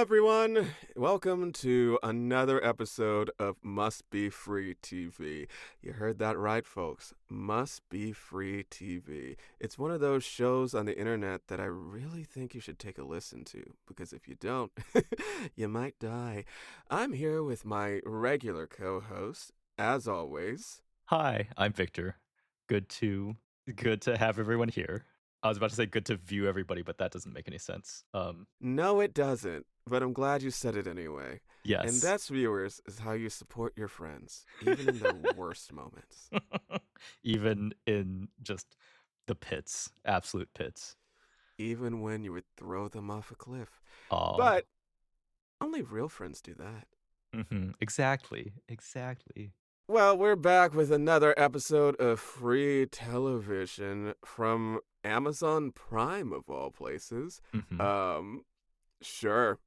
everyone. Welcome to another episode of Must Be Free TV. You heard that right, folks. Must Be Free TV. It's one of those shows on the internet that I really think you should take a listen to, because if you don't, you might die. I'm here with my regular co-host, as always. Hi, I'm Victor. Good to have everyone here. I was about to say good to view everybody, but that doesn't make any sense. No, it doesn't, but I'm glad you said it anyway. And Yes. that's, viewers, is how you support your friends, even in their worst moments. Even in just the pits, absolute pits. Even when you would throw them off a cliff. Oh. But only real friends do that. Exactly. Well, we're back with another episode of free television from Amazon Prime, of all places. hmm Um, sure.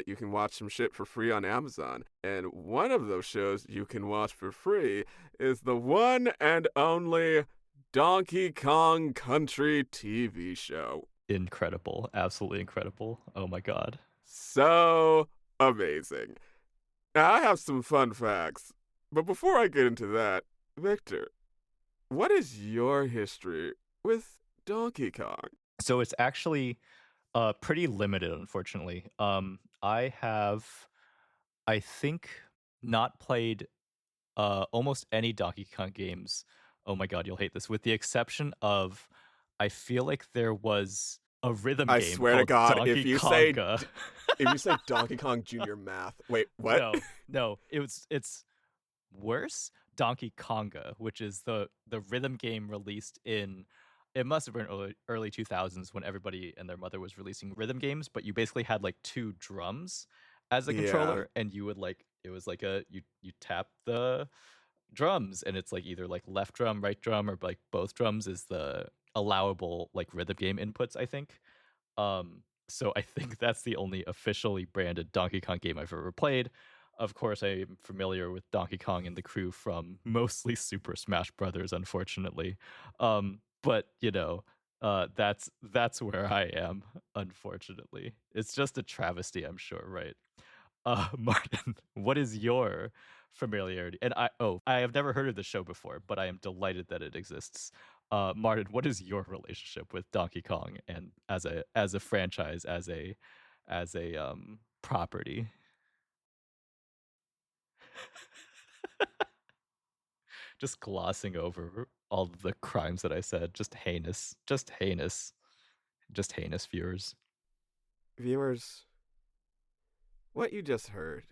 You can watch some shit for free on Amazon. And one of those shows you can watch for free is the one and only Donkey Kong Country TV show. Incredible. Absolutely incredible. Oh my god. So amazing. Now, I have some fun facts. But before I get into that, Victor, what is your history with Donkey Kong? So it's actually pretty limited, unfortunately. I have, I think, not played almost any Donkey Kong games. Oh my god, you'll hate this. With the exception of, I feel like there was a rhythm I game swear to called God, Donkey Konga. if you say Donkey Kong Junior Math, wait, what? No, it's worse. Donkey Konga, which is the rhythm game released in, it must have been early 2000s when everybody and their mother was releasing rhythm games, but you basically had like two drums as a Yeah, controller, and you would like, it was like a, you tap the drums, and it's like either like left drum, right drum, or like both drums is the allowable like rhythm game inputs, I think. So I think that's the only officially branded Donkey Kong game I've ever played. Of course, I'm familiar with Donkey Kong and the crew from mostly Super Smash Brothers, unfortunately. But that's where I am, unfortunately. It's just a travesty, I'm sure, right? Martin, what is your familiarity? And I have never heard of the show before, but I am delighted that it exists. Martin, what is your relationship with Donkey Kong and as a franchise, as a property? Just glossing over all of the crimes that I said. Just heinous viewers. viewers, what you just heard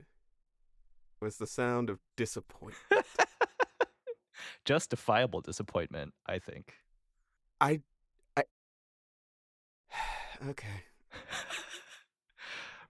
was the sound of disappointment. Justifiable disappointment, I think. I, I, okay,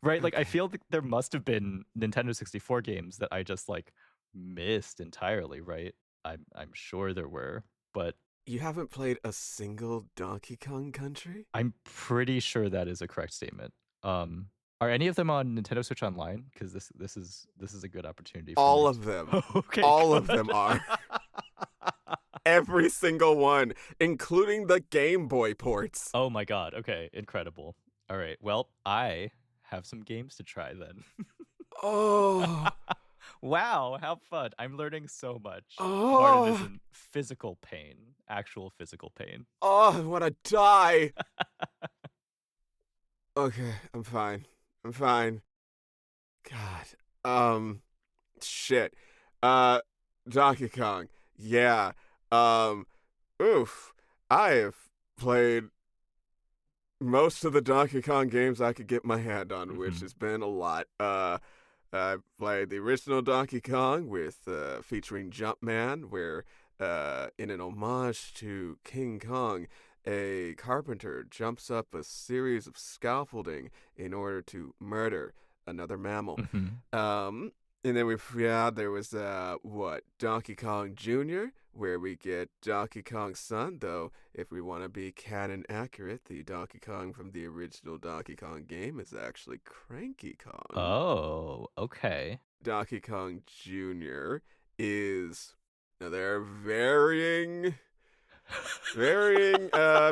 Right, like I okay. feel like there must have been Nintendo 64 games that I just like missed entirely, right? I'm sure there were, but You haven't played a single Donkey Kong Country? I'm pretty sure that is a correct statement. Are any of them on Nintendo Switch Online? Because this is a good opportunity for me All to. of them. Okay, All of them good. are. Every single one, including the Game Boy ports. Oh my god. Okay, incredible. All right. Well, I have some games to try then. Oh, Wow, how fun. I'm learning so much. Martin is oh, in physical pain, actual physical pain. oh, I want to die. Okay, I'm fine. I'm fine. God. Um, shit. Uh, Donkey Kong. Yeah. Um, oof. I have played most of the Donkey Kong games I could get my hand on, which hmm has been a lot. I played the original Donkey Kong with featuring Jumpman, where in an homage to King Kong, a carpenter jumps up a series of scaffolding in order to murder another mammal. hmm Um, and then there was Donkey Kong Jr., where we get Donkey Kong's son, though if we want to be canon accurate, the Donkey Kong from the original Donkey Kong game is actually Cranky Kong. Oh, okay. Donkey Kong Jr. is now there are varying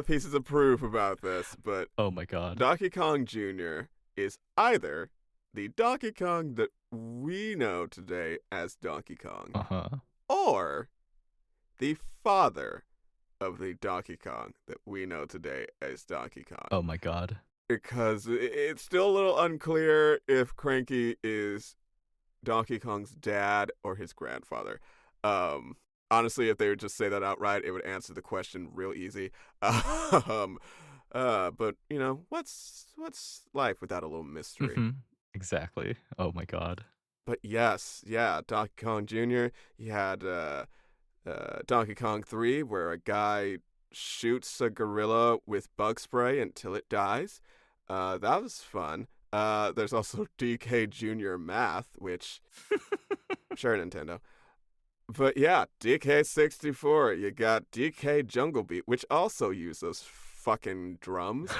pieces of proof about this, but Oh my god. Donkey Kong Jr. is either the Donkey Kong that we know today as Donkey Kong, Uh-huh. or the father of the Donkey Kong that we know today as Donkey Kong. Oh my god. Because it's still a little unclear if Cranky is Donkey Kong's dad or his grandfather. Honestly, if they would just say that outright, it would answer the question real easy. But you know, what's life without a little mystery? Mhm. Exactly. Oh my god. But yes, yeah, Donkey Kong Jr. He had Donkey Kong 3, where a guy shoots a gorilla with bug spray until it dies. That was fun. There's also DK Jr. Math, which sure, Nintendo. But yeah, DK64. You got DK Jungle Beat, which also used those fucking drums.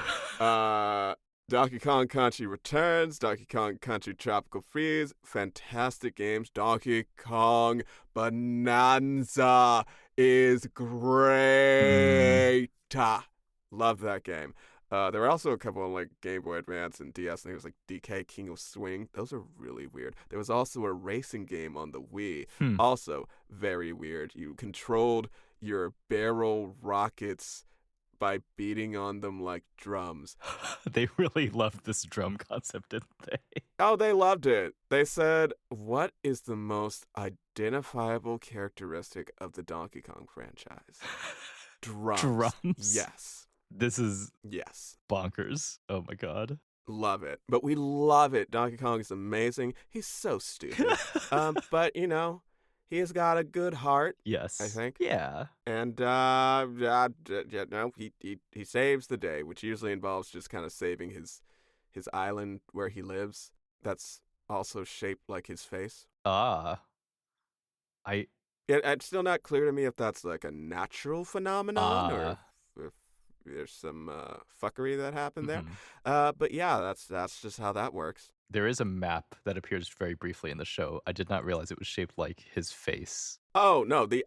Donkey Kong Country Returns, Donkey Kong Country Tropical Freeze, fantastic games. Donkey Kong Bonanza is great. Love that game. There were also a couple on like Game Boy Advance and DS, and it was like DK King of Swing. Those are really weird. There was also a racing game on the Wii, also very weird. You controlled your barrel rockets by beating on them like drums. They really loved this drum concept, didn't they? Oh, they loved it. They said, what is the most identifiable characteristic of the Donkey Kong franchise? Drums. Drums? Yes. This is yes. bonkers. Oh my god. Love it. But we love it. Donkey Kong is amazing. He's so stupid. But, you know, he has got a good heart. Yes. I think. Yeah. And he saves the day, which usually involves just kind of saving his island where he lives. That's also shaped like his face. It's still not clear to me if that's like a natural phenomenon or if there's some fuckery that happened there. But yeah, that's just how that works. There is a map that appears very briefly in the show. I did not realize it was shaped like his face. Oh, no, the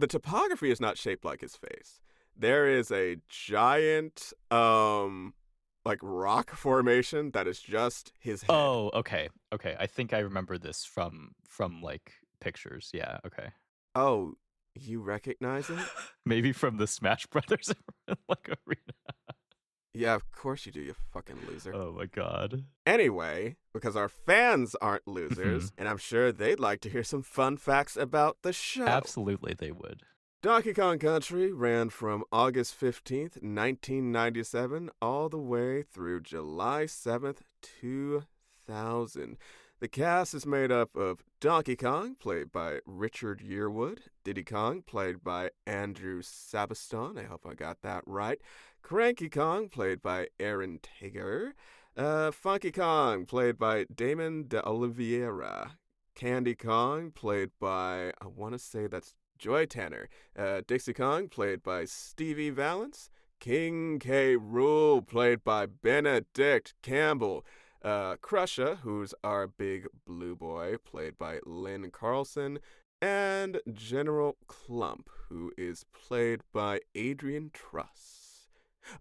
topography is not shaped like his face. There is a giant like rock formation that is just his head. Oh, okay. Okay. I think I remember this from like pictures. Yeah, okay. Oh, you recognize it? Maybe from the Smash Brothers like arena. Yeah, of course you do, you fucking loser. Oh my god. Anyway, because our fans aren't losers, and I'm sure they'd like to hear some fun facts about the show. Absolutely, they would. Donkey Kong Country ran from August 15th, 1997, all the way through July 7th, 2000. The cast is made up of Donkey Kong, played by Richard Yearwood, Diddy Kong, played by Andrew Sabiston, I hope I got that right, Cranky Kong, played by Aaron Tager, Funky Kong, played by Damon de Oliveira, Candy Kong, played by, I want to say that's Joy Tanner, Dixie Kong, played by Stevie Valance, King K. Rool, played by Benedict Campbell, Crusher, who's our big blue boy, played by Lynn Carlson, and General Clump, who is played by Adrian Truss.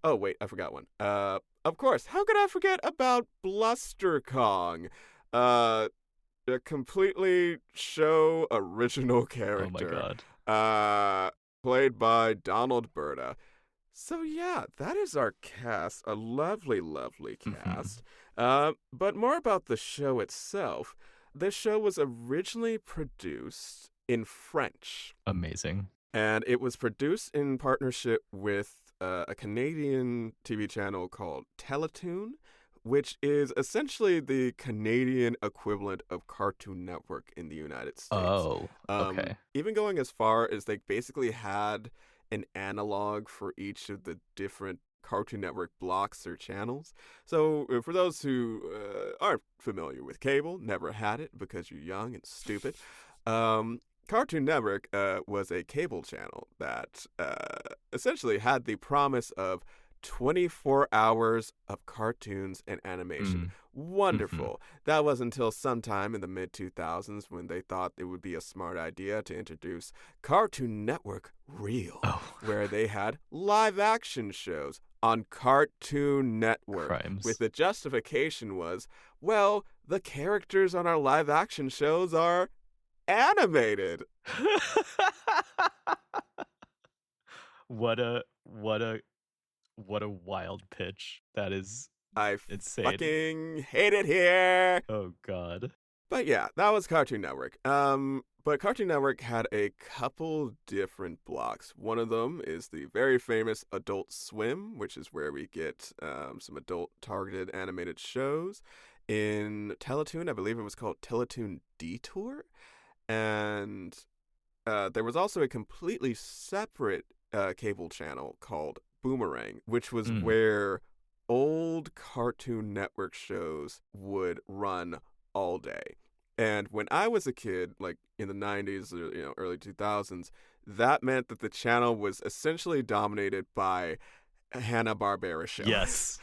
Oh, wait, I forgot one. Of course, how could I forget about Bluster Kong? A completely show original character. Oh my god. Played by Donald Berta. So yeah, that is our cast. A lovely, lovely cast. But more about the show itself. This show was originally produced in French. Amazing. And it was produced in partnership with a Canadian TV channel called Teletoon, which is essentially the Canadian equivalent of Cartoon Network in the United States. Oh, okay. Even going as far as they basically had an analog for each of the different Cartoon Network blocks or channels. So for those who aren't familiar with cable, never had it because you're young and stupid, Cartoon Network was a cable channel that essentially had the promise of 24 hours of cartoons and animation. Wonderful. That was until sometime in the mid-2000s when they thought it would be a smart idea to introduce Cartoon Network Real, where they had live-action shows, on Cartoon Network, with Crimes. the justification was, well, the characters on our live action shows are animated. What a wild pitch. That is I insane. fucking hate it here. Oh god. But yeah, that was Cartoon Network. But Cartoon Network had a couple different blocks. One of them is the very famous Adult Swim, which is where we get some adult targeted animated shows. In Teletoon, I believe it was called Teletoon Detour. And there was also a completely separate cable channel called Boomerang, which was where old Cartoon Network shows would run all day. And when I was a kid, like in the 90s or early 2000s, that meant that the channel was essentially dominated by Hanna-Barbera shows. Yes.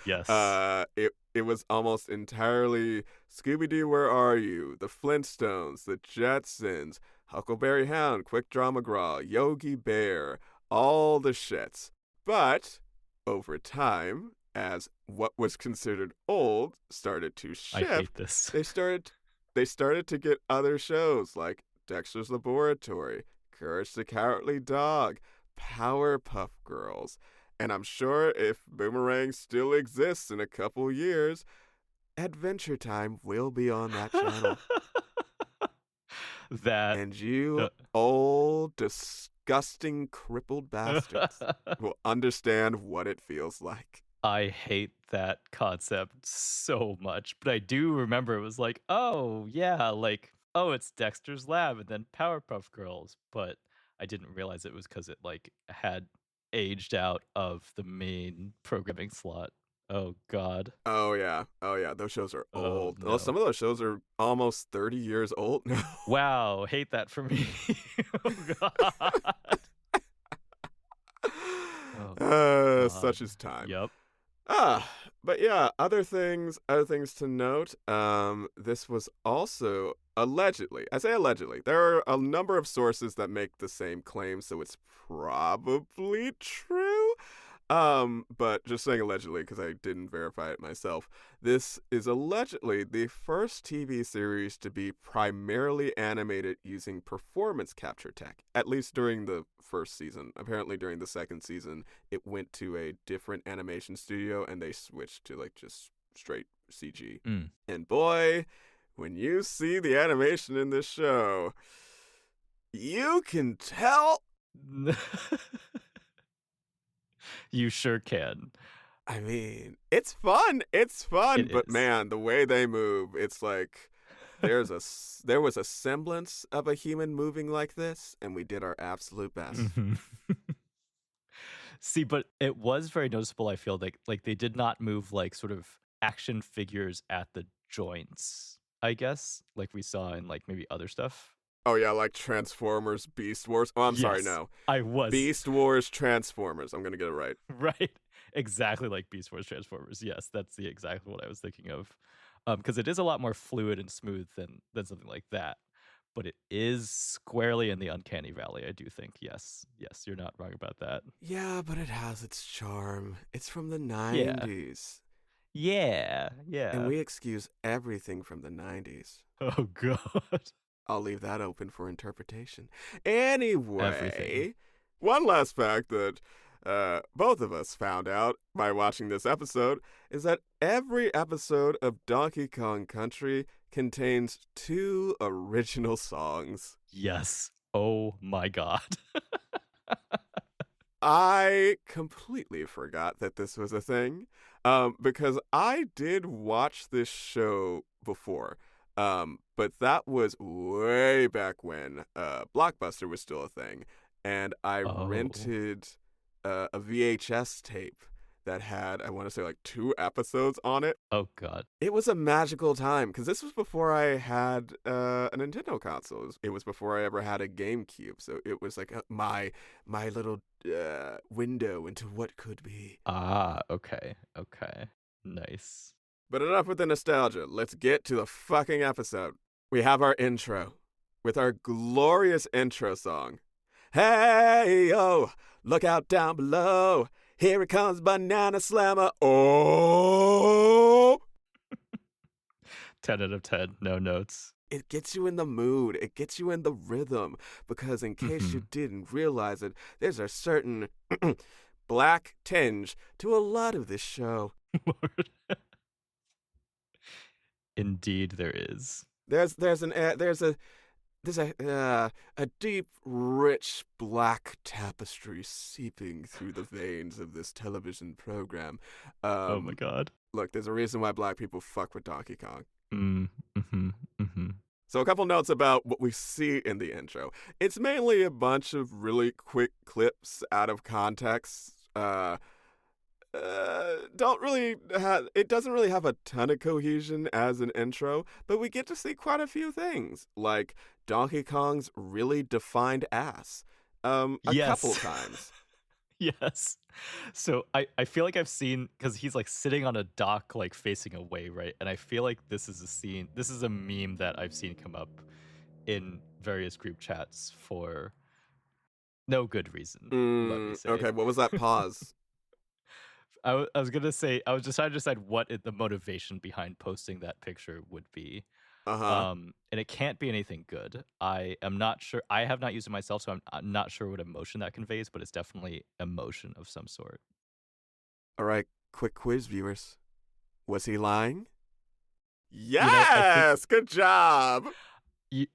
It was almost entirely Scooby-Doo, Where Are You?, The Flintstones, The Jetsons, Huckleberry Hound, Quick Draw McGraw, Yogi Bear, all the shits. But over time, as what was considered old started to shift, I hate this. they started to get other shows like Dexter's Laboratory, Courage the Cowardly Dog, Powerpuff Girls. And I'm sure if Boomerang still exists in a couple years, Adventure Time will be on that channel. And you old, disgusting, crippled bastards will understand what it feels like. I hate that concept so much, but I do remember it was like, oh yeah, like, oh, it's Dexter's Lab and then Powerpuff Girls, but I didn't realize it was because it like had aged out of the main programming slot. Oh god. Oh yeah, those shows are old. no. Well, some of those shows are almost 30 years old now. Wow, hate that for me. Oh god. Such is time. Yep. But yeah, other things to note. This was also allegedly, I say allegedly, there are a number of sources that make the same claim, so it's probably true. But just saying allegedly because I didn't verify it myself. This is allegedly the first TV series to be primarily animated using performance capture tech, at least during the first season. Apparently during the second season, it went to a different animation studio and they switched to like just straight CG. And boy, when you see the animation in this show, you can tell. You sure can. I mean, it's fun. It's fun, but is. Man, the way they move, it's like there was a semblance of a human moving like this, and we did our absolute best. See, but it was very noticeable, I feel like they did not move like sort of action figures at the joints, I guess, like we saw in like maybe other stuff. Oh yeah, like Transformers, Beast Wars. Oh, I'm sorry, no. I was. Beast Wars, Transformers. I'm gonna get it right. Right. Exactly like Beast Wars, Transformers. Yes, that's exactly what I was thinking of. Because it is a lot more fluid and smooth than something like that. But it is squarely in the uncanny valley, I do think. Yes, you're not wrong about that. Yeah, but it has its charm. It's from the 90s. Yeah. And we excuse everything from the 90s. Oh, God. I'll leave that open for interpretation. Anyway, Everything. One last fact that both of us found out by watching this episode is that every episode of Donkey Kong Country contains 2 original songs. Yes. Oh my god. I completely forgot that this was a thing because I did watch this show before. But that was way back when Blockbuster was still a thing. And I rented a VHS tape that had, I want to say, like 2 episodes on it. Oh, God. It was a magical time because this was before I had a Nintendo console. It was before I ever had a GameCube. So it was like my little window into what could be. Okay. Nice. But enough with the nostalgia. Let's get to the fucking episode. We have our intro with our glorious intro song. Hey, yo, look out down below. Here it comes, Banana Slammer. Oh! 10 out of 10, no notes. It gets you in the mood. It gets you in the rhythm. Because in case you didn't realize it, there's a certain black tinge to a lot of this show. Lord. Indeed, there is. There's a deep, rich black tapestry seeping through the veins of this television program. Oh my god. Look, there's a reason why black people fuck with Donkey Kong. Mm-hmm. So a couple notes about what we see in the intro. It's mainly a bunch of really quick clips out of context. It doesn't really have a ton of cohesion as an intro, but we get to see quite a few things, like Donkey Kong's really defined ass. Yes. Couple times. Yes. So I feel like I've seen, because he's like sitting on a dock, like facing away, right? And I feel like this is a meme that I've seen come up in various group chats for no good reason. Let me say. Okay, what was that pause? I was gonna say, I was just trying to decide what the motivation behind posting that picture would be. And it can't be anything good. I am not sure. I have not used it myself, so I'm not sure what emotion that conveys, but it's definitely emotion of some sort. All right, quick quiz, viewers. Was he lying? Yes! Good job!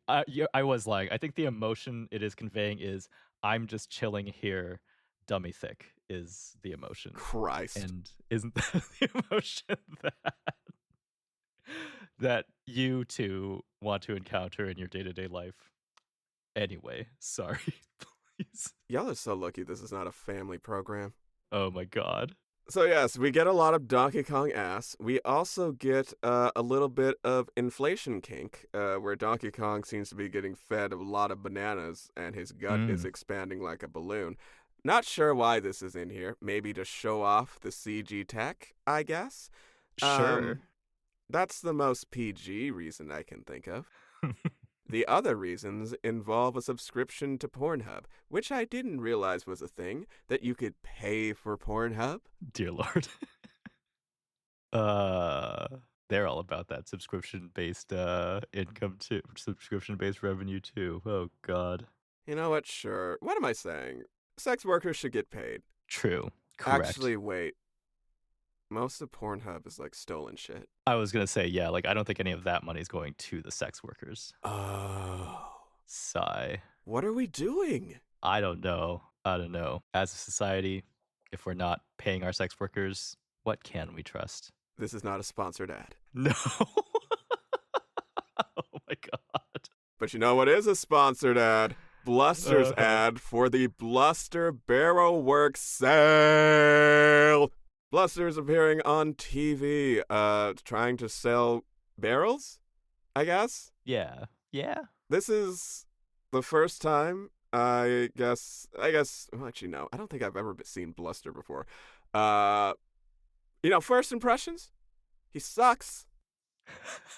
I was lying. I think the emotion it is conveying is, I'm just chilling here, dummy thick, is the emotion. Christ. And isn't that the emotion that you two want to encounter in your day-to-day life? Anyway, sorry, please. Y'all are so lucky this is not a family program. Oh my god. So yes, we get a lot of Donkey Kong ass. We also get a little bit of inflation kink, where Donkey Kong seems to be getting fed a lot of bananas and his gut is expanding like a balloon. Not sure why this is in here. Maybe to show off the CG tech, I guess. Sure. That's the most PG reason I can think of. The other reasons involve a subscription to Pornhub, which I didn't realize was a thing, that you could pay for Pornhub. Dear Lord. They're all about that subscription-based income too, subscription-based revenue too. Oh god. You know what? Sure. What am I saying? Sex workers should get paid. True. Correct. Actually, wait. Most of Pornhub is like stolen shit. I was gonna say, yeah, like I don't think any of that money is going to the sex workers. Oh. Sigh. What are we doing? I don't know. As a society, if we're not paying our sex workers, what can we trust? This is not a sponsored ad. No. Oh my god. But you know what is a sponsored ad? Bluster's ad for the Bluster Barrel Works sale. Bluster's appearing on TV, trying to sell barrels, I guess? Yeah. This is the first time, I guess, well, actually, no, I don't think I've ever seen Bluster before. First impressions? He sucks.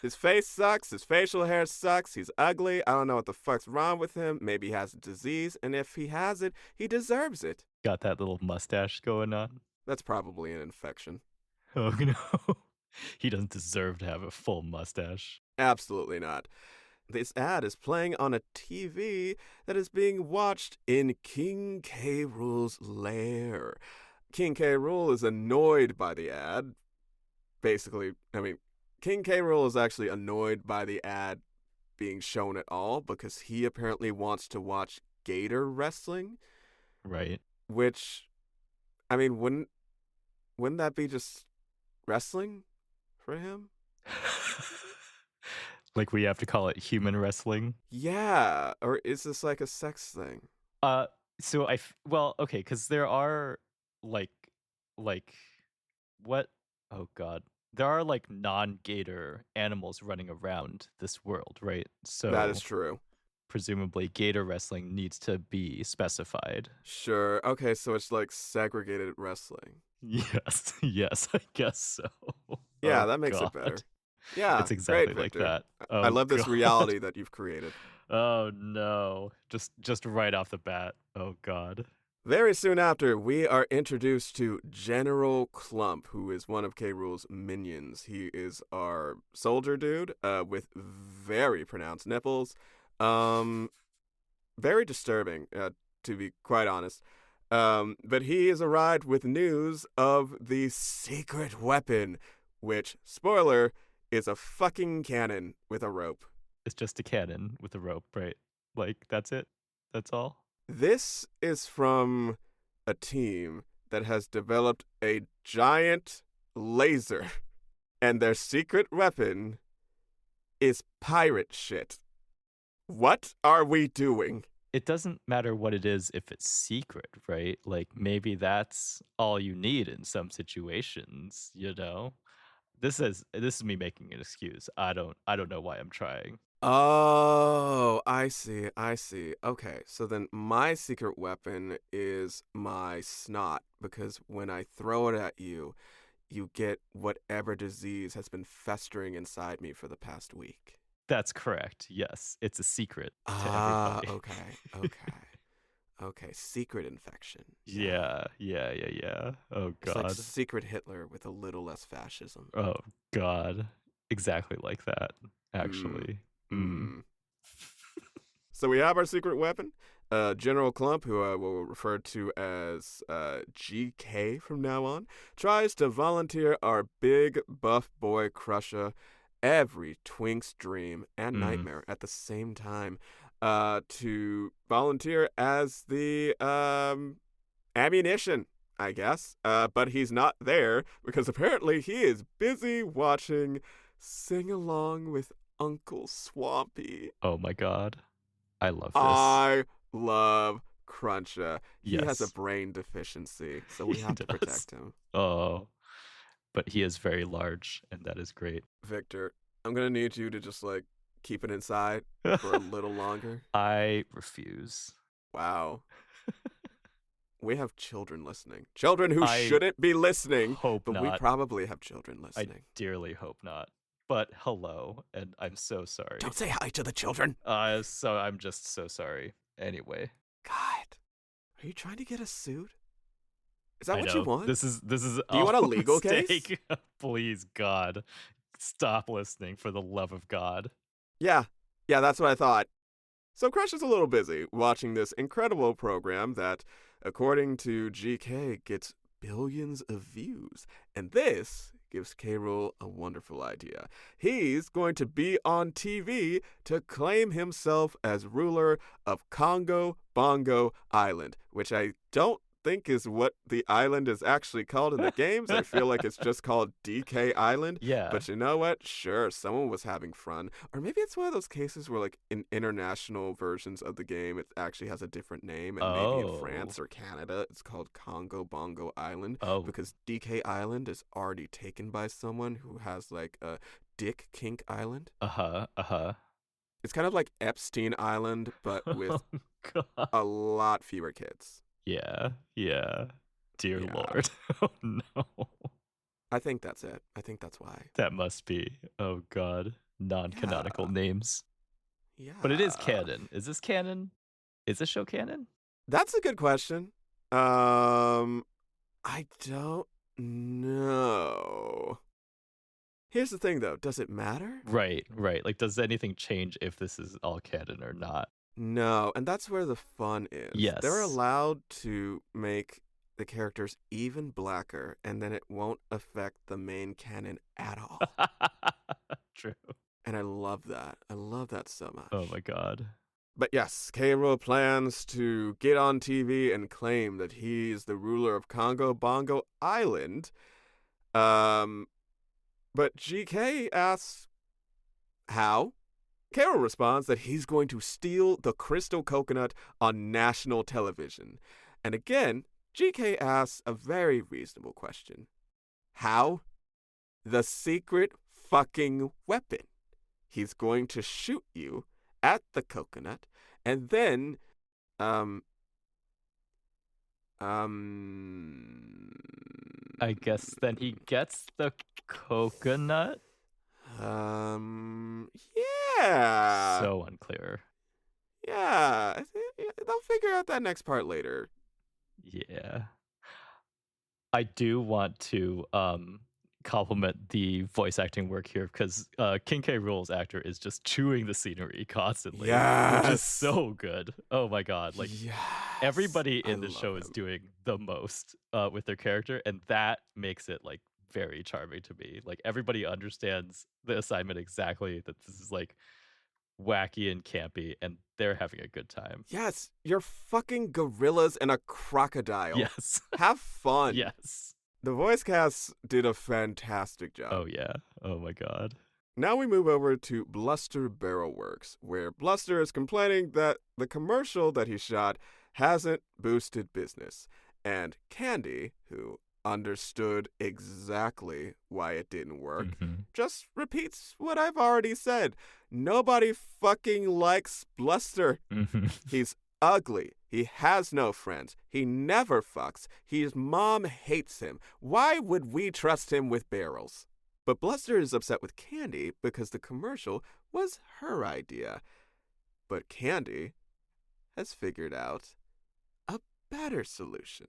His face sucks. His facial hair sucks. He's ugly. I don't know what the fuck's wrong with him. Maybe he has a disease, and if he has it, he deserves it. Got that little mustache going on. That's probably an infection. Oh no. He doesn't deserve to have a full mustache. Absolutely not. This ad is playing on a TV that is being watched in King K. Rool's lair. King K. Rool is annoyed by the ad. Basically, King K. Rool is actually annoyed by the ad being shown at all because he apparently wants to watch gator wrestling. Right. Which, wouldn't that be just wrestling for him? Like we have to call it human wrestling? Yeah. Or is this like a sex thing? Okay, because there are like what? Oh god. There are like non-gator animals running around this world, right? So that is true. Presumably gator wrestling needs to be specified. Sure. Okay, so it's like segregated wrestling. Yes, I guess so. Yeah, that makes it better. Yeah, it's exactly great, like Victor. that. I love this reality that you've created. Oh no. Just right off the bat. Oh god. Very soon after, we are introduced to General Clump, who is one of K. Rool's minions. He is our soldier dude with very pronounced nipples. Um, Very disturbing, to be quite honest. But he has arrived with news of the secret weapon, which, spoiler, is a fucking cannon with a rope. It's just a cannon with a rope, right? Like, that's it? That's all? This is from a team that has developed a giant laser, and their secret weapon is pirate shit. What are we doing? It doesn't matter what it is if it's secret, right? Like, maybe that's all you need in some situations, you know? This is me making an excuse. I don't know why I'm trying. Oh, I see. I see. Okay, so then my secret weapon is my snot, because when I throw it at you, you get whatever disease has been festering inside me for the past week. That's correct. Yes, it's a secret to Ah, everybody. okay. Okay, secret infection. Yeah. Oh It's like god. secret Hitler with a little less fascism. Oh god. Exactly like that, Mm. actually. Mm. Mm. So we have our secret weapon. General Clump, who I will refer to as GK from now on, tries to volunteer our big buff boy crusher every twink's dream and nightmare at the same time to volunteer as the ammunition, I guess. But he's not there because apparently he is busy watching Sing Along with Uncle Swampy. Oh my god. I love this. I love Cruncha. He has a Yes. brain deficiency, so we He have to does. protect him. Oh. But he is very large, and that is great. Victor, I'm gonna need you to just like keep it inside for a little longer. I refuse. Wow. We have children listening. Children who I shouldn't be listening, hope but we not. probably have children I listening. dearly hope not. But hello, and I'm so sorry. Don't say hi to the children. So I'm just so sorry. Anyway, God, are you trying to get a suit? Is that I what know you want? this is. Do you want a legal case? Please, God, stop listening for the love of God. Yeah, that's what I thought. So Crush is a little busy watching this incredible program that, according to GK, gets billions of views. And this gives K. Rool a wonderful idea. He's going to be on TV to claim himself as ruler of Congo Bongo Island, which I don't think is what the island is actually called in the games. I feel like it's just called DK Island. Yeah. But you know what? Sure, someone was having fun. Or maybe it's one of those cases where, like, in international versions of the game, it actually has a different name. And maybe in France or Canada, it's called Congo Bongo Island. Oh. Because DK Island is already taken by someone who has, like, a Dick Kink Island. It's kind of like Epstein Island, but with a lot fewer kids. Yeah. Dear Lord. Oh no. I think that's it. I think that's why. That must be. Oh God. Non-canonical names. Yeah. But it is canon. Is this canon? Is this show canon? That's a good question. I don't know. Here's the thing, though. Does it matter? Right. Like, does anything change if this is all canon or not? No, and that's where the fun is. Yes. They're allowed to make the characters even blacker, and then it won't affect the main canon at all. True. And I love that. I love that so much. Oh my God. But yes, K. Rool plans to get on TV and claim that he's the ruler of Congo Bongo Island. But GK asks, how? K. Rool responds that he's going to steal the crystal coconut on national television. And again, GK asks a very reasonable question. How? The secret fucking weapon. He's going to shoot you at the coconut, and then, I guess then he gets the coconut? Yeah. So unclear. Yeah. They'll figure out that next part later. Yeah. I do want to compliment the voice acting work here because King K. Rool's actor is just chewing the scenery constantly, which is Yes. so good. Oh my god! Like Yes. everybody I in the love show is him. doing the most with their character, and that makes it like very charming to me. Like everybody understands the assignment exactly that this is like wacky and campy, and they're having a good time. Yes, you're fucking gorillas and a crocodile. Yes. Have fun. Yes. The voice cast did a fantastic Oh job. yeah. Oh my god. Now we move over to Bluster Barrel Works, where Bluster is complaining that the commercial that he shot hasn't boosted business. And Candy, who understood exactly why it didn't work, Mhm. just repeats what I've already said. Nobody fucking likes Bluster. Mhm. He's ugly. He has no friends. He never fucks. His mom hates him. Why would we trust him with barrels? But Bluster is upset with Candy because the commercial was her idea. But Candy has figured out a better solution.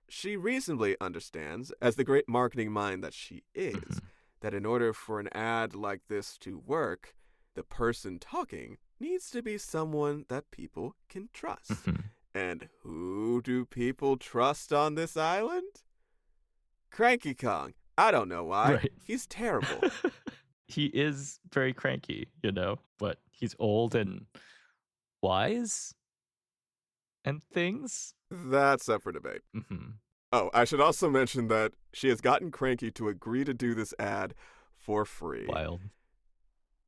She reasonably understands, as the great marketing mind that she is, Mhm. that in order for an ad like this to work, the person talking needs to be someone that people can trust. Mhm. And who do people trust on this island? Cranky Kong. I don't know why. Right. He's terrible. He is very cranky, you know, but he's old and wise and things. That's up for debate. Mhm. Oh, I should also mention that she has gotten Cranky to agree to do this ad for free. Wild.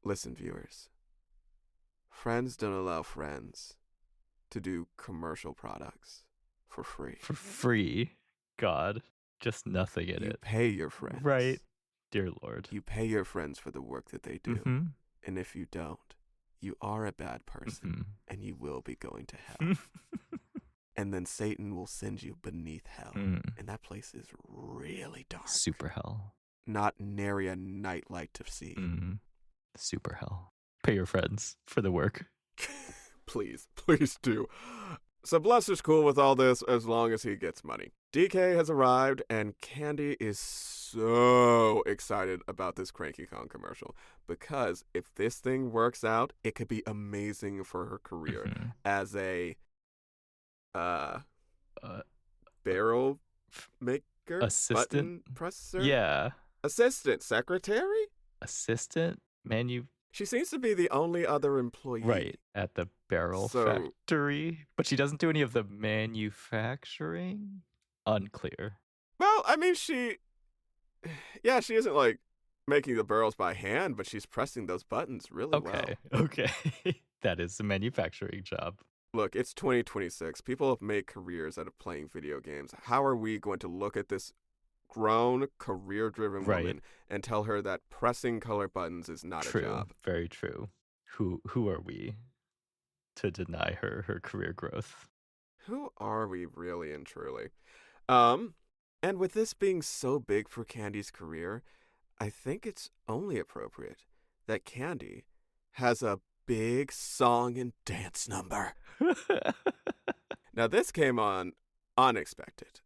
Listen, viewers. Friends don't allow friends to do commercial products for free. For free. God. Just nothing in You it. pay your friends. Right. Dear Lord. You pay your friends for the work that they do. Mhm. And if you don't, you are a bad person Mhm. and you will be going to hell. And then Satan will send you beneath hell. Mm. And that place is really dark. Super hell. Not nary a nightlight to see. Mm. Super hell. Pay your friends for the work. Please do. So Bluster's cool with all this as long as he gets money. DK has arrived, and Candy is so excited about this Cranky Kong commercial because if this thing works out, it could be amazing for her career Mhm. as a Uh, barrel maker, assistant? button presser, Yeah. assistant, secretary. Assistant She seems to be the only other employee. right at the barrel So- factory, but she doesn't do any of the manufacturing. Unclear. Well, I mean, she isn't like making the barrels by hand, but she's pressing those buttons really well. Okay. That is a manufacturing job. Look, it's 2026. People have made careers out of playing video games. How are we going to look at this grown, career-driven Right. woman and tell her that pressing color buttons is not True. a job? Very true. Who are we to deny her career growth? Who are we really and truly? And with this being so big for Candy's career, I think it's only appropriate that Candy has a big song and dance number. Now, this came on unexpected.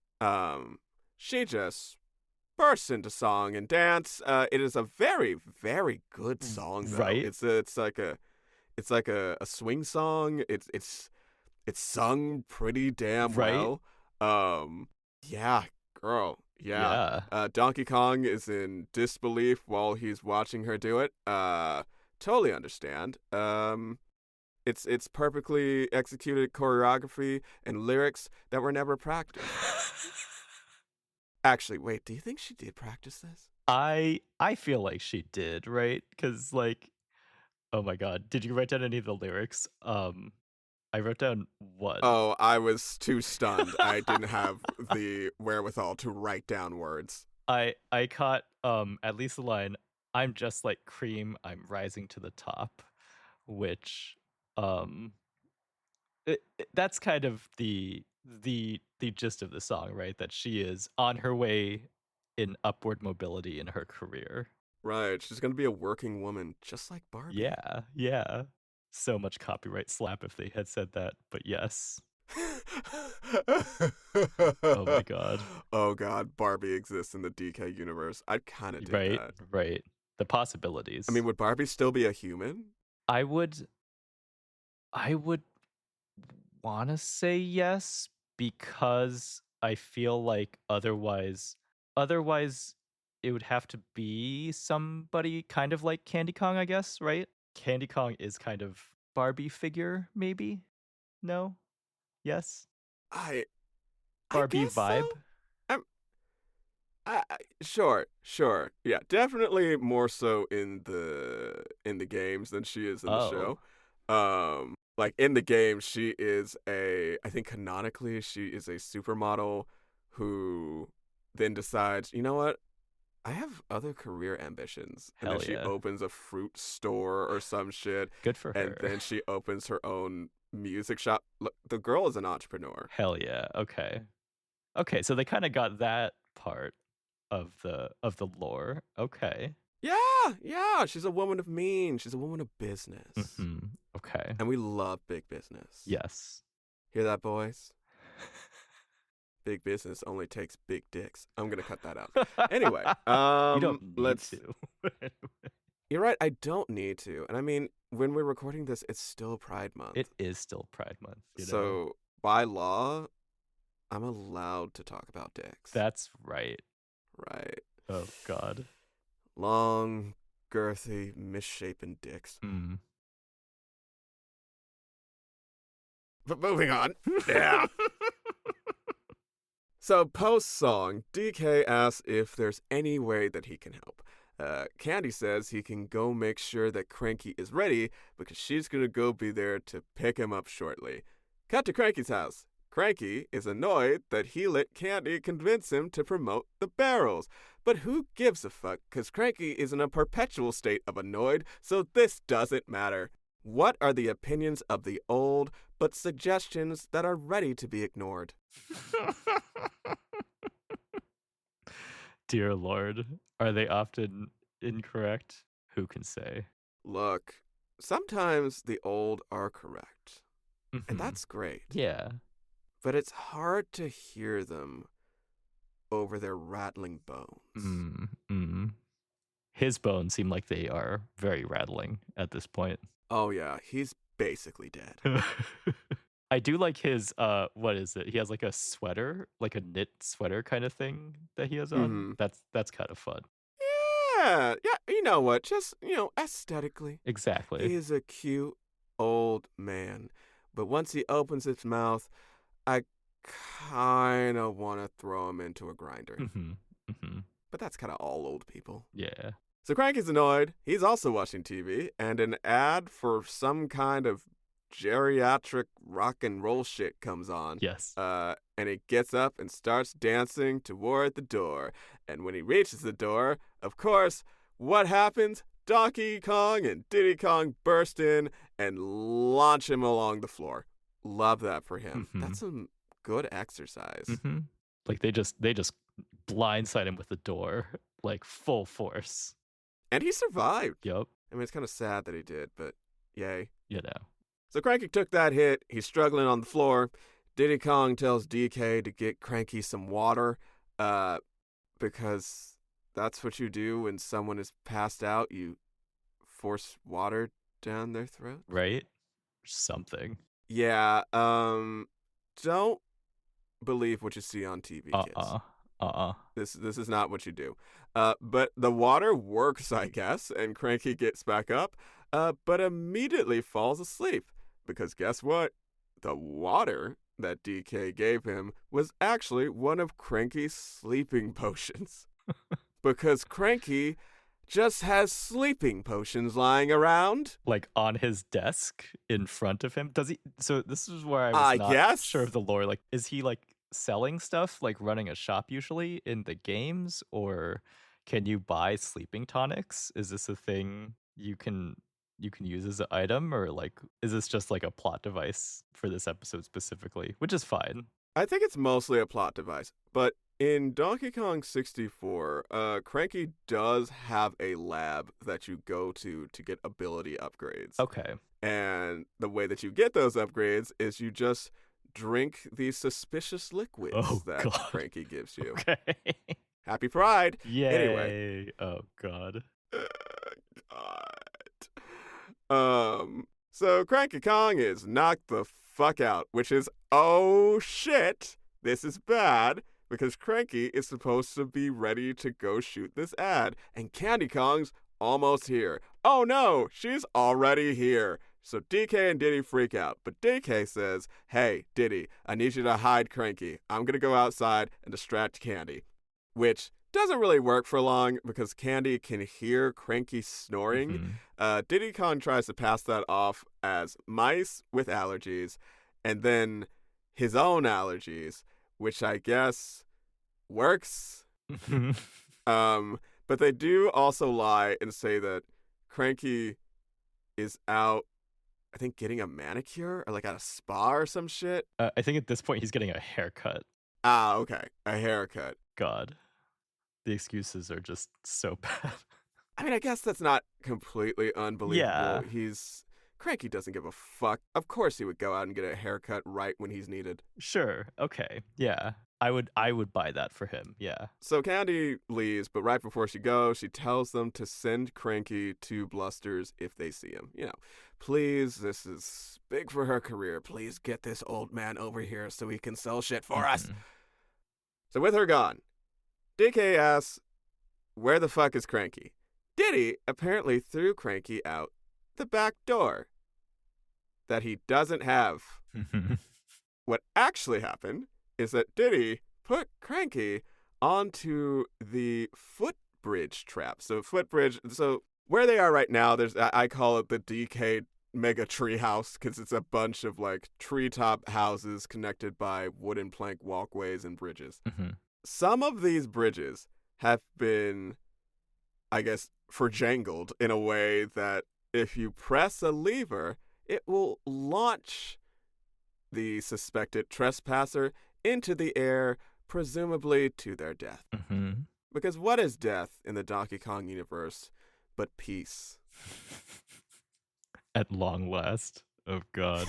She just burst into song and dance. It is a very, very good song, though. Right. It's like a swing song. It's sung pretty damn Right. well. Yeah, girl. Yeah. Donkey Kong is in disbelief while he's watching her do it. Totally understand. It's perfectly executed choreography and lyrics that were never practiced. Actually, wait, do you think she did practice this? I feel like she did, right? Because like, oh my god, did you write down any of the lyrics? I wrote down one. Oh, I was too stunned. I didn't have the wherewithal to write down words. I caught at least the line, "I'm just like cream, I'm rising to the top," which that's kind of the gist of the song, right? That she is on her way in upward mobility in her career. Right, she's gonna be a working woman just like Barbie. Yeah. So much copyright slap if they had said that, but yes. Oh my god. Oh god, Barbie exists in the DK universe. I'd kind of dig Right, that. right. The I mean, possibilities. would Barbie still be a human? I would I would want to say yes because I feel like otherwise it would have to be somebody kind of like Candy Kong, I guess, right? Candy Kong is kind of Barbie figure, maybe? No? Yes? I I Barbie guess so. vibe? I'm sure, sure. Yeah, definitely more so in the games than she is in the Oh, show. Like in the game, she is I think canonically she is a supermodel who then decides, you know what? I have other career ambitions. And then hell she yeah. opens a fruit store or some shit. Good for And her. then she opens her own music shop. Look, the girl is an entrepreneur. Hell yeah. Okay. Okay, so they kind of got that part of the lore. Okay. Yeah, yeah. She's a woman of means. She's a woman of business. Okay. And we love big business. Yes. Hear that, boys? Big business only takes big dicks. I'm gonna cut that out. Anyway, You don't need let's. to. You're right. I don't need to. And I mean, when we're recording this, it's still Pride Month. It is still Pride Month, you know. So by law, I'm allowed to talk about dicks. That's right. Right. Oh god. Long, girthy, misshapen dicks. Mm. But moving on. Yeah. So post song, DK asks if there's any way that he can help. Candy says he can go make sure that Cranky is ready because she's gonna go be there to pick him up shortly. Cut to Cranky's house. Cranky is annoyed that he let Candy convince him to promote the barrels. But who gives a fuck? Because Cranky is in a perpetual state of annoyed, so this doesn't matter. What are the opinions of the old, but suggestions that are ready to be ignored? Dear Lord, are they often incorrect? Who can say? Look, sometimes the old are correct, and Mhm. that's great. Yeah. But it's hard to hear them over their rattling bones. His bones seem like they are very rattling at this point. Oh yeah, he's basically dead. I do like his what is it? He has like a sweater, like a knit sweater kind of thing that he has on. That's kind of fun. Yeah, you know what? Just, aesthetically. Exactly. He is a cute old man. But once he opens his mouth, I kind of want to throw him into a grinder. But that's kind of all old people. Yeah. So Cranky's annoyed. He's also watching TV, and an ad for some kind of geriatric rock and roll shit comes on. Yes. And he gets up and starts dancing toward the door. And when he reaches the door, of course, what happens? Donkey Kong and Diddy Kong burst in and launch him along the floor. Love that for him. That's some good exercise. Like they just blindside him with the door, like full force. And he survived. Yep. I mean, it's kind of sad that he did, but yay. You know. So Cranky took that hit. He's struggling on the floor. Diddy Kong tells DK to get Cranky some water, because that's what you do when someone is passed out. You force water down their throat. Right? Something. Yeah. Don't believe what you see on TV, kids. This is not what you do. But the water works, I guess, and Cranky gets back up, but immediately falls asleep. Because guess what? The water that DK gave him was actually one of Cranky's sleeping potions. Because Cranky just has sleeping potions lying around. Like on his desk in front of him. Does he? So this is where I was not sure of the lore. Like, is he like selling stuff, like running a shop usually in the games, or can you buy sleeping tonics? Is this a thing you can use as an item, or like is this just like a plot device for this episode specifically, which is fine. I think it's mostly a plot device, but in Donkey Kong 64, Cranky does have a lab that you go to get ability upgrades. Okay. And the way that you get those upgrades is you just drink the suspicious liquids Oh, that God. Cranky gives you. Okay. Happy Pride. Yay. Anyway. Oh, God. So Cranky Kong is knocked the fuck out, which is, oh shit, this is bad, because Cranky is supposed to be ready to go shoot this ad, and Candy Kong's almost here. Oh no, she's already here. So DK and Diddy freak out, but DK says, hey, Diddy, I need you to hide Cranky. I'm gonna go outside and distract Candy, which doesn't really work for long because Candy can hear Cranky snoring. Diddy Kong tries to pass that off as mice with allergies, and then his own allergies, which I guess works. But they do also lie and say that Cranky is out, I think, getting a manicure or like at a spa or some shit. I think at this point he's getting a haircut. Ah, okay. A haircut. God. The excuses are just so bad. I mean, I guess that's not completely unbelievable. Yeah. Cranky doesn't give a fuck. Of course he would go out and get a haircut right when he's needed. Sure. Okay. Yeah. I would buy that for him. Yeah. So Candy leaves, but right before she goes, she tells them to send Cranky to Bluster's if they see him. You know, please, this is big for her career. Please get this old man over here so he can sell shit for us. So with her gone, DK asks, where the fuck is Cranky? Diddy apparently threw Cranky out the back door that he doesn't have. What actually happened is that Diddy put Cranky onto the footbridge trap. So where they are right now, I call it the DK mega tree house because it's a bunch of like treetop houses connected by wooden plank walkways and bridges. Some of these bridges have been, I guess, forjangled in a way that if you press a lever, it will launch the suspected trespasser into the air, presumably to their death. Because what is death in the Donkey Kong universe but peace? At long last. Oh, God.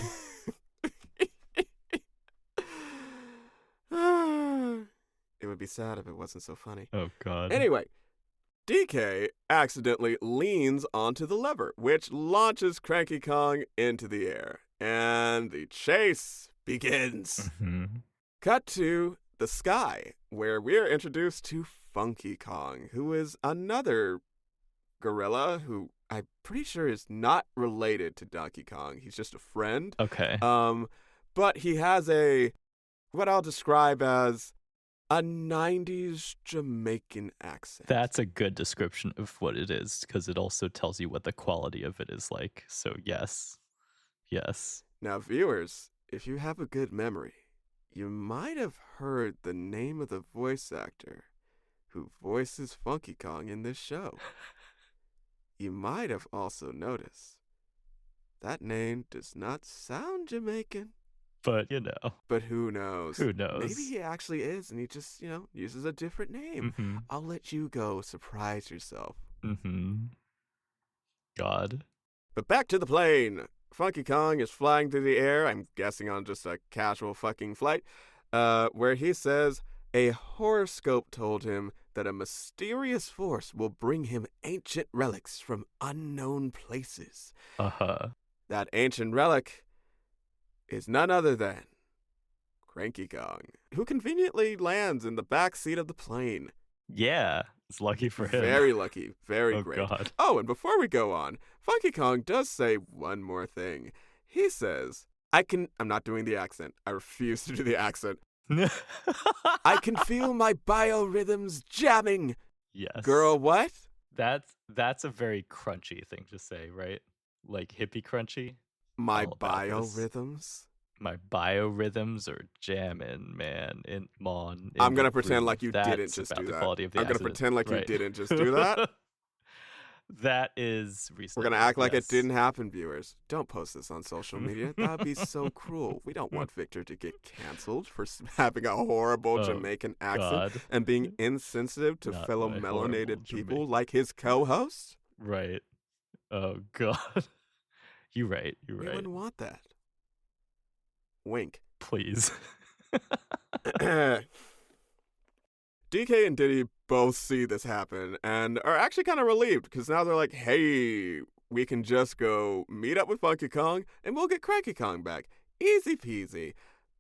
It would be sad if it wasn't so funny. Oh, God. Anyway, DK accidentally leans onto the lever, which launches Cranky Kong into the air. And the chase begins. Cut to the sky, where we're introduced to Funky Kong, who is another gorilla who I'm pretty sure is not related to Donkey Kong. He's just a friend. Okay. But he has what I'll describe as a 90s Jamaican accent. That's a good description of what it is, because it also tells you what the quality of it is like. So yes. Yes. Now, viewers, if you have a good memory, you might have heard the name of the voice actor who voices Funky Kong in this show. You might have also noticed that name does not sound Jamaican. But, you know. But who knows? Who knows? Maybe he actually is, and he just, uses a different name. I'll let you go surprise yourself. God. But back to the plane. Funky Kong is flying through the air, I'm guessing on just a casual fucking flight, where he says a horoscope told him that a mysterious force will bring him ancient relics from unknown places. That ancient relic is none other than Cranky Kong, who conveniently lands in the back seat of the plane. Yeah, it's lucky for him. Very lucky. Very great. God. Oh, and before we go on, Funky Kong does say one more thing. He says, I'm not doing the accent. I refuse to do the accent. I can feel my biorhythms jamming. Yes. Girl, what? That's a very crunchy thing to say, right? Like hippie crunchy. My biorhythms? My biorhythms are jamming, man. I'm going to pretend like you didn't just do that. I'm going to pretend like you didn't just do that. That is reasonable. We're going to act like it didn't happen, viewers. Don't post this on social media. That would be so cruel. We don't want Victor to get canceled for having a horrible Jamaican accent and being insensitive to fellow melanated people like his co-host. Right. Oh, God. You're right. We wouldn't want that. Wink. Please. DK and Diddy both see this happen and are actually kind of relieved because now they're like, hey, we can just go meet up with Funky Kong and we'll get Cranky Kong back. Easy peasy. Mhm.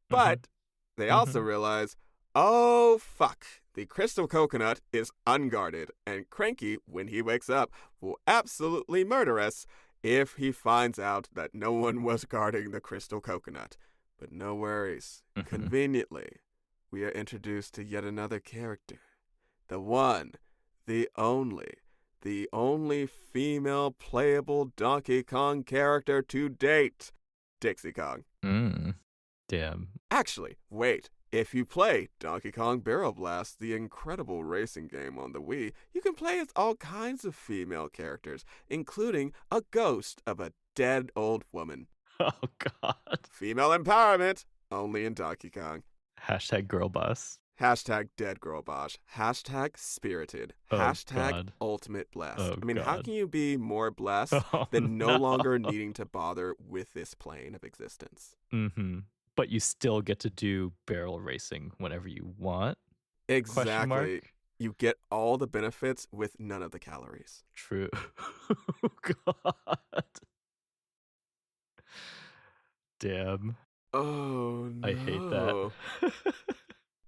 But they also Mhm. realize, oh, fuck. The crystal coconut is unguarded, and Cranky, when he wakes up, will absolutely murder us if he finds out that no one was guarding the crystal coconut. But no worries. Mhm. Conveniently, we are introduced to yet another character. The one, the only female playable Donkey Kong character to date, Dixie Kong. Mm. Damn. Actually, wait. If you play Donkey Kong Barrel Blast, the incredible racing game on the Wii, you can play as all kinds of female characters, including a ghost of a dead old woman. Oh god. Female empowerment, only in Donkey Kong. Hashtag girl boss. Hashtag dead girl bosh. Hashtag spirited. Oh Hashtag god. ultimate blessed. Oh I mean, how god. can you be more blessed Oh than no no. longer needing to bother with this plane of existence? Mhm. But you still get to do barrel racing whenever you want? Question mark. Exactly. You get all the benefits with none of the calories. True. Oh god. Damn. Oh I hate that. no.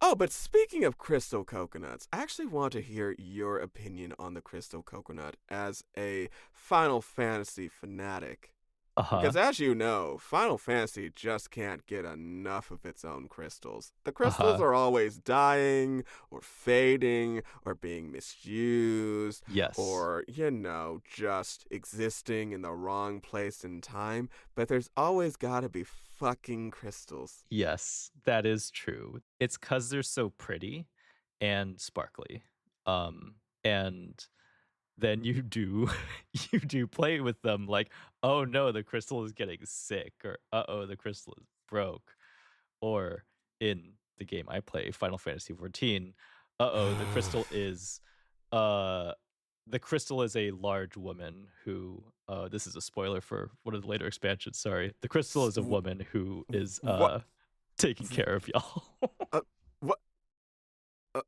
Oh, but speaking of crystal coconuts, I actually want to hear your opinion on the crystal coconut as a Final Fantasy fanatic. Uh-huh. Because as you know, Final Fantasy just can't get enough of its own crystals. The crystals Uh-huh. are always dying, or fading, or being misused, Yes. or, just existing in the wrong place and time, but there's always gotta be fucking crystals. Yes, that is true. It's 'cause they're so pretty and sparkly. And then you do you do play with them like, "Oh no, the crystal is getting sick," or "Uh-oh, the crystal is broke." Or in the game I play, Final Fantasy 14, "Uh-oh, uh the crystal is a large woman who this is a spoiler for one of the later expansions, sorry. The crystal is a woman who is What? taking care of y'all." Uh, what?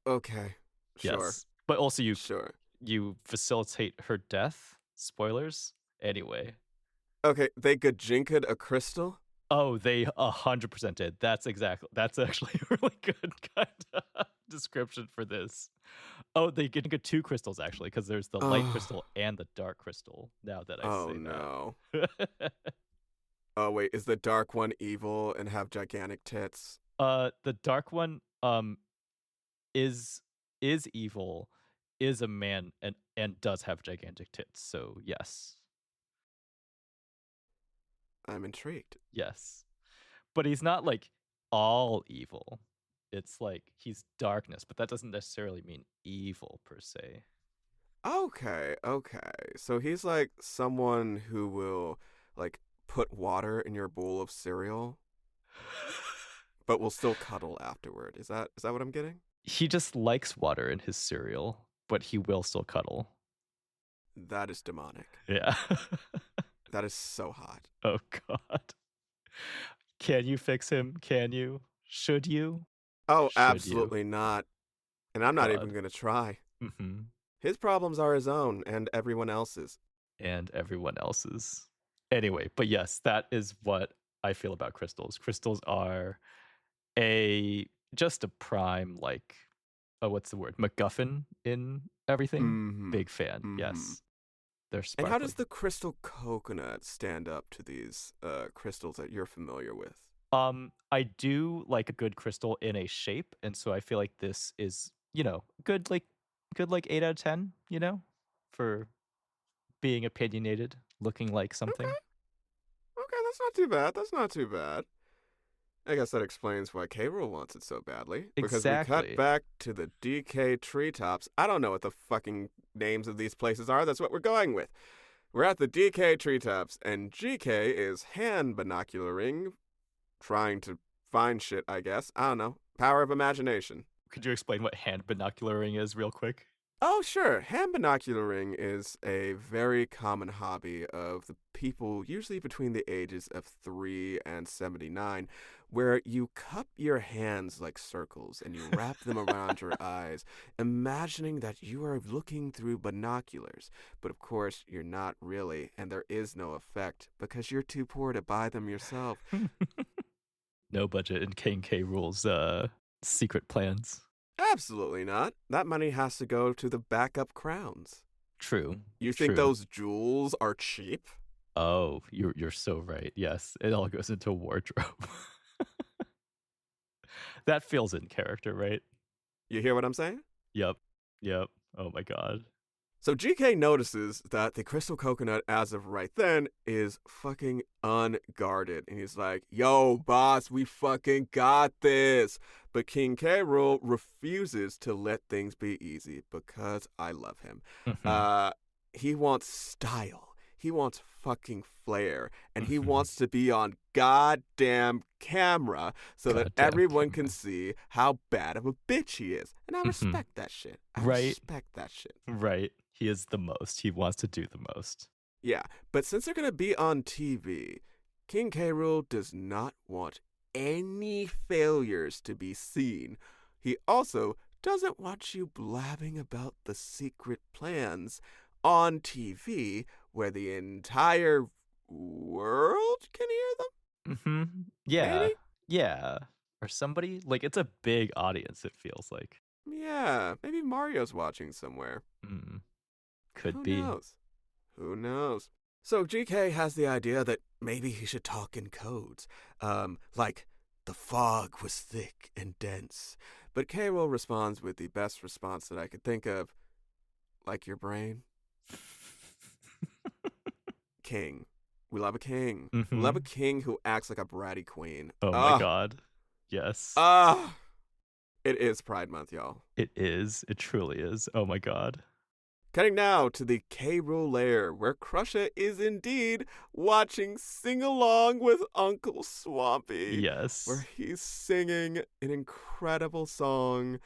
Okay. Sure. Yes. But also Sure. you facilitate her death. Spoilers. Anyway. Okay, they Gajinka'd a crystal? Oh, they 100% did. That's actually a really good kind of description for this. Oh, they can get two crystals actually, because there's the light Oh, crystal and the dark crystal. Now that I oh say no. that. Oh wait, is the dark one evil and have gigantic tits? The dark one is evil, is a man, and does have gigantic tits. So yes, I'm intrigued. yes, but he's not like all evil. It's like he's darkness, but that doesn't necessarily mean evil per se. Okay, okay. So he's like someone who will like put water in your bowl of cereal, but will still cuddle afterward. Is that what I'm getting? He just likes water in his cereal, but he will still cuddle. That is demonic. Yeah. That is so hot. Oh god. Can you fix him? Can you? Should you? Oh, Should you? absolutely not. And I'm not even God. gonna try. Mm-hmm. His problems are his own and everyone else's. And everyone else's. Anyway, but yes, that is what I feel about crystals. Crystals are a just a prime like what's the word? MacGuffin in everything. Mm-hmm. Big fan. Mm-hmm. Yes. They're And how does sparkly. the crystal coconut stand up to these crystals that you're familiar with? I do like a good crystal in a shape, and so I feel like this is, good like 8 out of 10, for being opinionated, looking like Okay, something. okay, that's not too bad. That's not too bad. I guess that explains why K. Rool wants it so badly. Because we cut Exactly. back to the DK treetops. I don't know what the fucking names of these places are. That's what we're going with. We're at the DK treetops, and GK is hand binocularing, trying to find shit, I guess. I don't know. Power of imagination. Could you explain what hand binocularing is real quick? Oh, sure. Hand binocularing is a very common hobby of the people, usually between the ages of 3 and 79, where you cup your hands like circles and you wrap them around your eyes, imagining that you are looking through binoculars. But of course, you're not really, and there is no effect because you're too poor to buy them yourself. No budget in K rules secret plans. Absolutely not. That money has to go to the backup crowns. True. You think True. those jewels are cheap? Oh, you're so right. Yes, it all goes into wardrobe. That feels in character, right? You hear what I'm saying? Yep. Yep. Oh my god. So GK notices that the crystal coconut, as of right then, is fucking unguarded. And he's like, yo, boss, we fucking got this. But King K. Rool refuses to let things be easy because I love him. He wants style. He wants fucking flair. And he wants to be on goddamn camera so that everyone can see how bad of a bitch he is. And I respect that shit. I respect that shit. Right. He is the most. He wants to do the most. Yeah, but since they're going to be on TV, King K. Rool does not want any failures to be seen. He also doesn't want you blabbing about the secret plans on TV where the entire world can hear them? Yeah. Maybe? Yeah. Or somebody. Like, it's a big audience, it feels like. Yeah, maybe Mario's watching somewhere. Could be. Who knows? So GK has the idea that maybe he should talk in codes. Like, the fog was thick and dense. But K. Rool responds with the best response that I could think of. Like your brain. King. We love a king. We love a king who acts like a bratty queen. Oh my god. Yes. It is Pride Month, y'all. It is. It truly is. Oh my god. Cutting now to the K. Rool lair, where Crusher is indeed watching Sing Along with Uncle Swampy. Yes. Where he's singing an incredible song.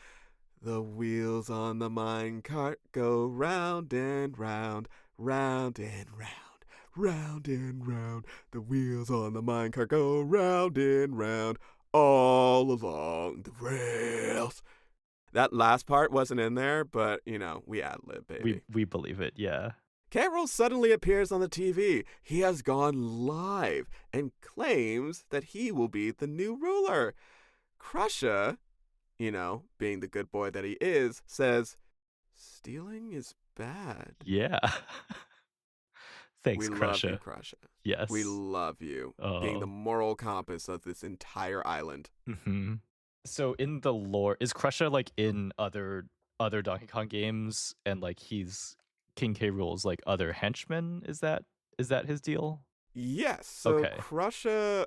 The wheels on the minecart go round and round, round and round, round and round. The wheels on the minecart go round and round, all along the rails. That last part wasn't in there, but, you know, we ad-lib, baby. We believe it, yeah. K. Rool suddenly appears on the TV. He has gone live and claims that he will be the new ruler. Crusher, you know, being the good boy that he is, says, stealing is bad. Yeah. Thanks, Crusher. We love you, Crusher. Yes. We love you, being the moral compass of this entire island. So in the lore, is Crusher like in other Donkey Kong games, and like he's King K. Rool's like other henchmen? Is that his deal? Yes. So okay. Crusher,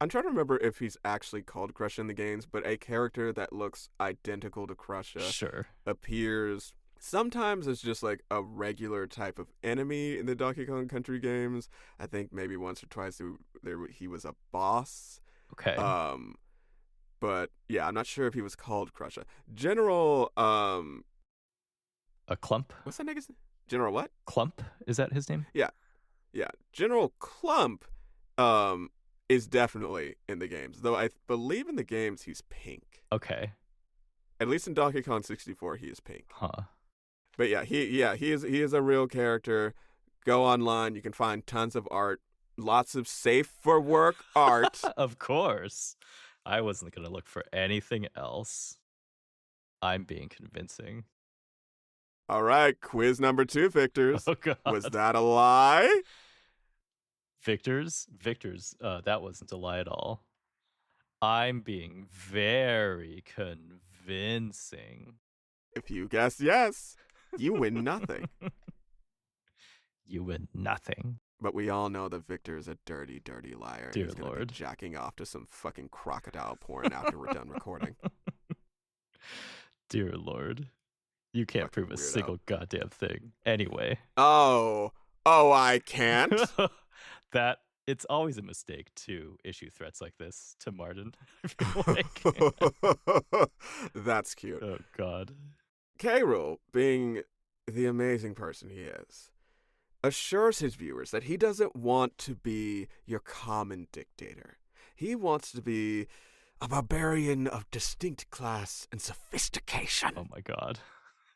I'm trying to remember if he's actually called Crusher in the games, but a character that looks identical to Crusher appears sometimes as just like a regular type of enemy in the Donkey Kong Country games. I think maybe once or twice he was a boss. Okay. But yeah, I'm not sure if he was called Crusher. General a Clump? What's that nigga's name? General what? Clump? Is that his name? Yeah. General Clump is definitely in the games. Though I believe in the games he's pink. Okay. At least in Donkey Kong 64 he is pink. Huh. But he is a real character. Go online, you can find tons of art, lots of safe for work art. Of course. I wasn't going to look for anything else. I'm being convincing. All right, quiz number 2, Victors. Oh, God. Was that a lie? Victors, that wasn't a lie at all. I'm being very convincing. If you guess yes, you win nothing. You win nothing. But we all know that Victor is a dirty, dirty liar. Dear He's gonna Lord. be jacking off to some fucking crocodile porn after we're done recording. Dear Lord. You can't Fucking prove a weirdo. single goddamn thing. Anyway. Oh, I can't? That it's always a mistake to issue threats like this to Martin. I feel like. That's cute. Oh, God. K. Rool, being the amazing person he is, assures his viewers that he doesn't want to be your common dictator. He wants to be a barbarian of distinct class and sophistication. Oh my god.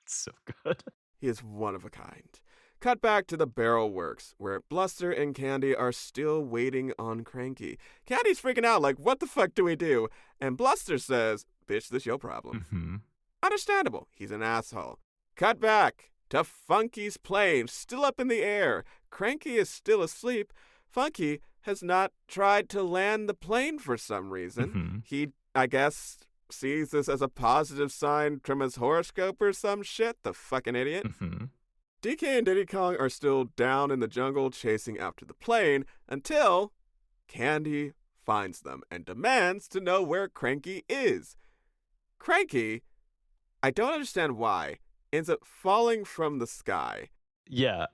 It's so good. He is one of a kind. Cut back to the Barrel Works, where Bluster and Candy are still waiting on Cranky. Candy's freaking out, like, what the fuck do we do? And Bluster says, bitch, this your problem. Mm-hmm. Understandable. He's an asshole. Cut back to Funky's plane, still up in the air. Cranky is still asleep. Funky has not tried to land the plane for some reason. Mm-hmm. He, I guess, sees this as a positive sign from his horoscope or some shit. The fucking idiot. Mm-hmm. DK and Diddy Kong are still down in the jungle chasing after the plane until Candy finds them and demands to know where Cranky is. Cranky, I don't understand why, ends up falling from the sky. Yeah.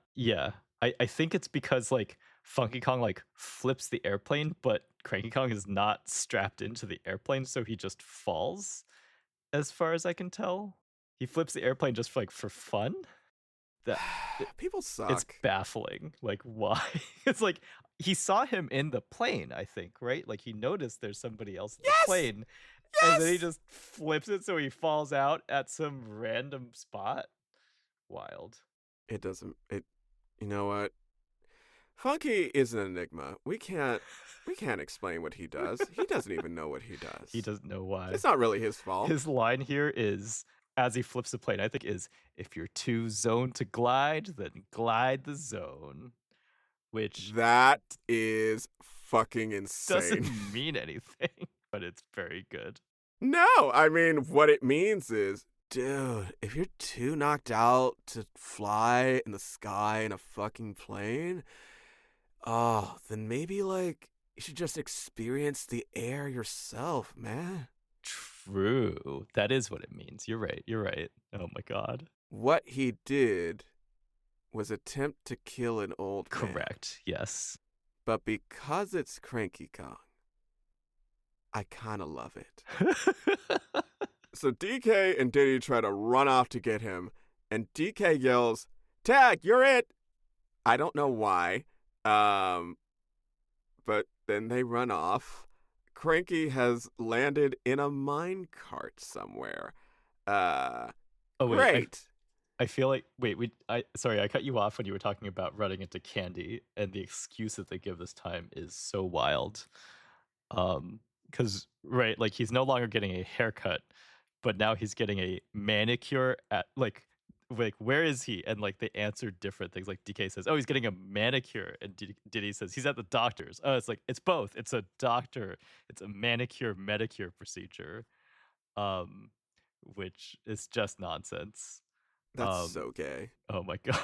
I think it's because like Funky Kong like flips the airplane, but Cranky Kong is not strapped into the airplane, so he just falls, as far as I can tell. He flips the airplane just for fun. That People suck. It's baffling. Like, why? It's like he saw him in the plane, I think, right? Like he noticed there's somebody else in the plane. Yes! And then he just flips it so he falls out at some random spot. Wild. It doesn't. You know what? Funky is an enigma. We can't explain what he does. He doesn't even know what he does. He doesn't know why. It's not really his fault. His line here is, as he flips the plane, I think is, if you're too zoned to glide, then glide the zone. Which that is fucking insane. Doesn't mean anything, but it's very good. No, I mean, what it means is, dude, if you're too knocked out to fly in the sky in a fucking plane, then maybe, like, you should just experience the air yourself, man. True. That is what it means. You're right. Oh my god. What he did was attempt to kill an old man. Correct, yes. But because it's Cranky Kong, I kind of love it. So DK and Diddy try to run off to get him, and DK yells, "Tag, you're it!" I don't know why, but then they run off. Cranky has landed in a minecart somewhere. Great. I feel like sorry, I cut you off when you were talking about running into Candy, and the excuse that they give this time is so wild. Because right, like he's no longer getting a haircut, but now he's getting a manicure at like where is he? And like they answer different things. Like DK says, "Oh, he's getting a manicure," and Diddy says he's at the doctor's. Oh, it's like it's both. It's a doctor. It's a manicure medicure procedure, which is just nonsense. That's so gay. Oh my god.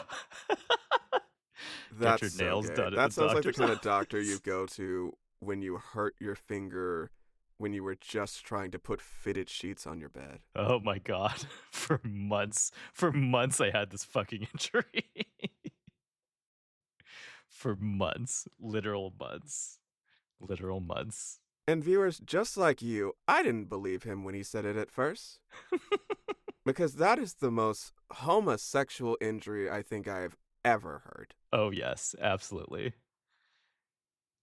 That's Get your nails so gay. done. That sounds like the kind of doctor you go to when you hurt your finger when you were just trying to put fitted sheets on your bed. Oh my god. For months I had this fucking injury. For months. Literal months. And viewers, just like you, I didn't believe him when he said it at first. Because that is the most homosexual injury I think I've ever heard. Oh yes, absolutely.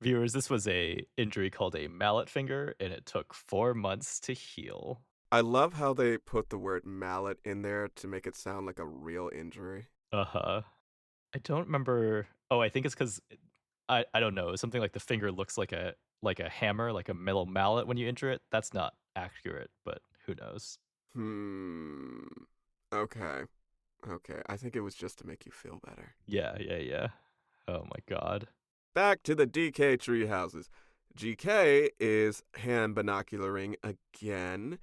Viewers, this was a injury called a mallet finger, and it took 4 months to heal. I love how they put the word mallet in there to make it sound like a real injury. Uh-huh. I don't remember. Oh, I think it's because I don't know. Something like the finger looks like a hammer, like a metal mallet when you injure it. That's not accurate, but who knows? Okay. I think it was just to make you feel better. Yeah. Oh my god. Back to the DK tree houses. GK is hand binocularing again,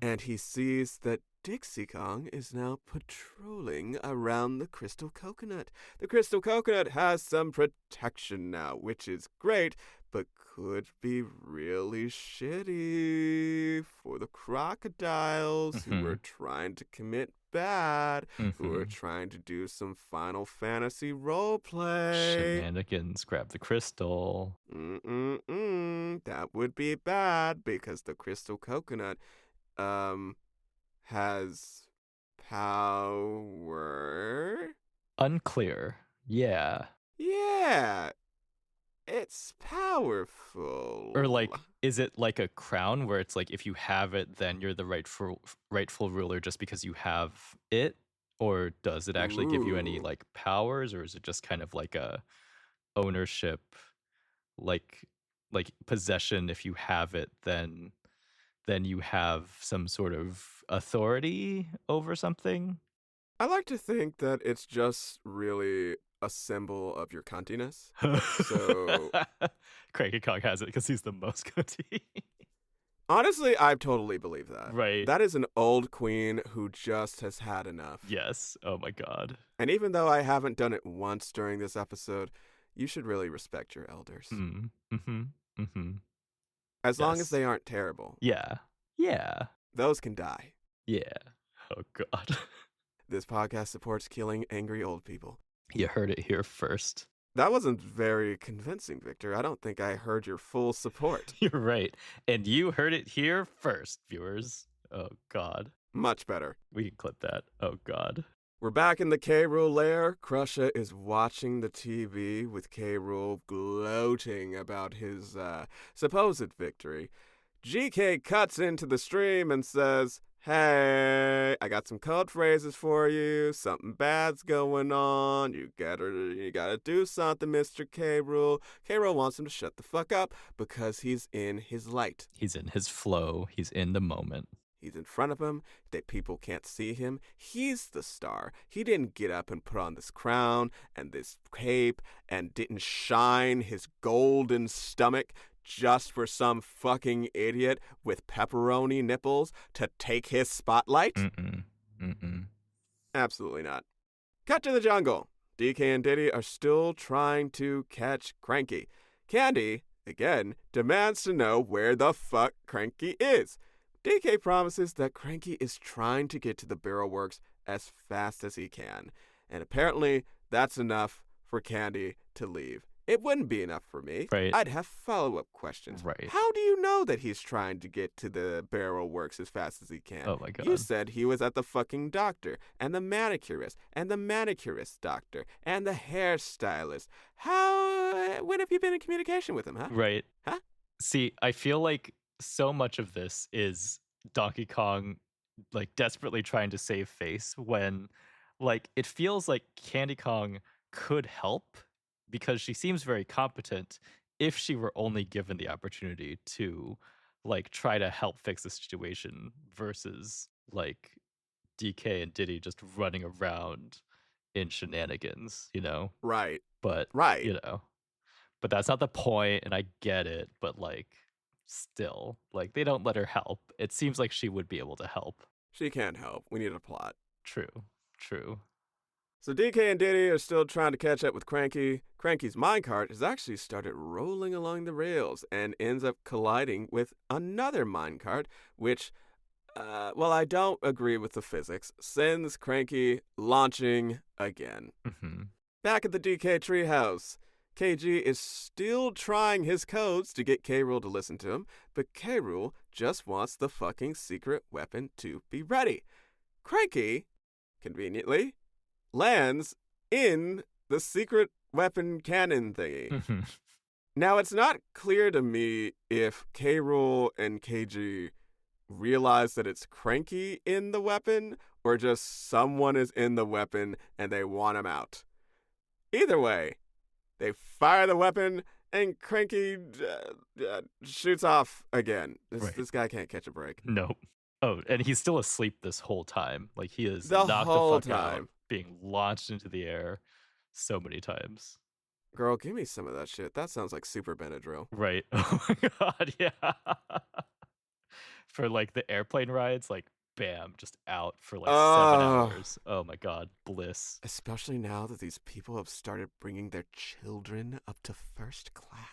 and he sees that Dixie Kong is now patrolling around the Crystal Coconut. The Crystal Coconut has some protection now, which is great, but could be really shitty for the crocodiles who are trying to commit bad, who are trying to do some Final Fantasy roleplay. Shenanigans, grab the crystal. That would be bad because the Crystal Coconut has power? Unclear. Yeah. Yeah, it's powerful. Or like, is it like a crown where it's like if you have it, then you're the rightful ruler just because you have it? Or does it actually give you any Ooh. like powers, or is it just kind of like a ownership, like possession? If you have it, then you have some sort of authority over something. I like to think that it's just really a symbol of your cuntiness. So, Cranky Kong has it because he's the most goatee. honestly, I totally believe that. Right. That is an old queen who just has had enough. Yes. Oh my god. And even though I haven't done it once during this episode, you should really respect your elders. Mm. Mm-hmm. Mm-hmm. As long as Yes. they aren't terrible. Yeah. Yeah. Those can die. Yeah. Oh god. This podcast supports killing angry old people. You heard it here first. That wasn't very convincing, Victor. I don't think I heard your full support. You're right. And you heard it here first, viewers. Oh god. Much better. We can clip that. Oh god. We're back in the K. Rool lair. Krusha is watching the TV with K. Rool gloating about his supposed victory. GK cuts into the stream and says, "Hey, I got some code phrases for you. Something bad's going on. You gotta do something, Mr. K. Rool." K. Rool wants him to shut the fuck up because he's in his light. He's in his flow. He's in the moment. He's in front of him. That people can't see him. He's the star. He didn't get up and put on this crown and this cape and didn't shine his golden stomach just for some fucking idiot with pepperoni nipples to take his spotlight. Mm-mm. Mm-mm. Absolutely not. Cut to the jungle. DK and Diddy are still trying to catch Cranky. Candy, again, demands to know where the fuck Cranky is. DK promises that Cranky is trying to get to the Barrel Works as fast as he can. And apparently, that's enough for Candy to leave. It wouldn't be enough for me. Right. I'd have follow-up questions. Right. How do you know that he's trying to get to the Barrel Works as fast as he can? Oh my god. You said he was at the fucking doctor, and the manicurist, and the manicurist doctor, and the hairstylist. When have you been in communication with him, huh? Right. Huh? See, I feel like so much of this is Donkey Kong like desperately trying to save face when like it feels like Candy Kong could help because she seems very competent if she were only given the opportunity to like try to help fix the situation versus like DK and Diddy just running around in shenanigans, you know? Right. But Right. you know, but that's not the point, and I get it, but like still, like they don't let her help. It seems like she would be able to help. She can't help. We need a plot. True. So DK and Diddy are still trying to catch up with Cranky. Cranky's minecart has actually started rolling along the rails and ends up colliding with another minecart, which, well, I don't agree with the physics, sends Cranky launching again. Mm-hmm. Back at the DK treehouse, KG is still trying his codes to get K. Rool to listen to him, but K. Rool just wants the fucking secret weapon to be ready. Cranky, conveniently, lands in the secret weapon cannon thingy. Mm-hmm. Now, it's not clear to me if K. Rool and KG realize that it's Cranky in the weapon or just someone is in the weapon and they want him out. Either way, they fire the weapon and Cranky shoots off again. This guy can't catch a break. Nope. Oh, and he's still asleep this whole time. Like he is The knocked whole the fuck out, time. being launched into the air so many times. Girl, give me some of that shit. That sounds like Super Benadryl. Right. Oh my god, yeah. For like the airplane rides, like bam, just out for like 7 hours. Oh my god, bliss. Especially now that these people have started bringing their children up to first class.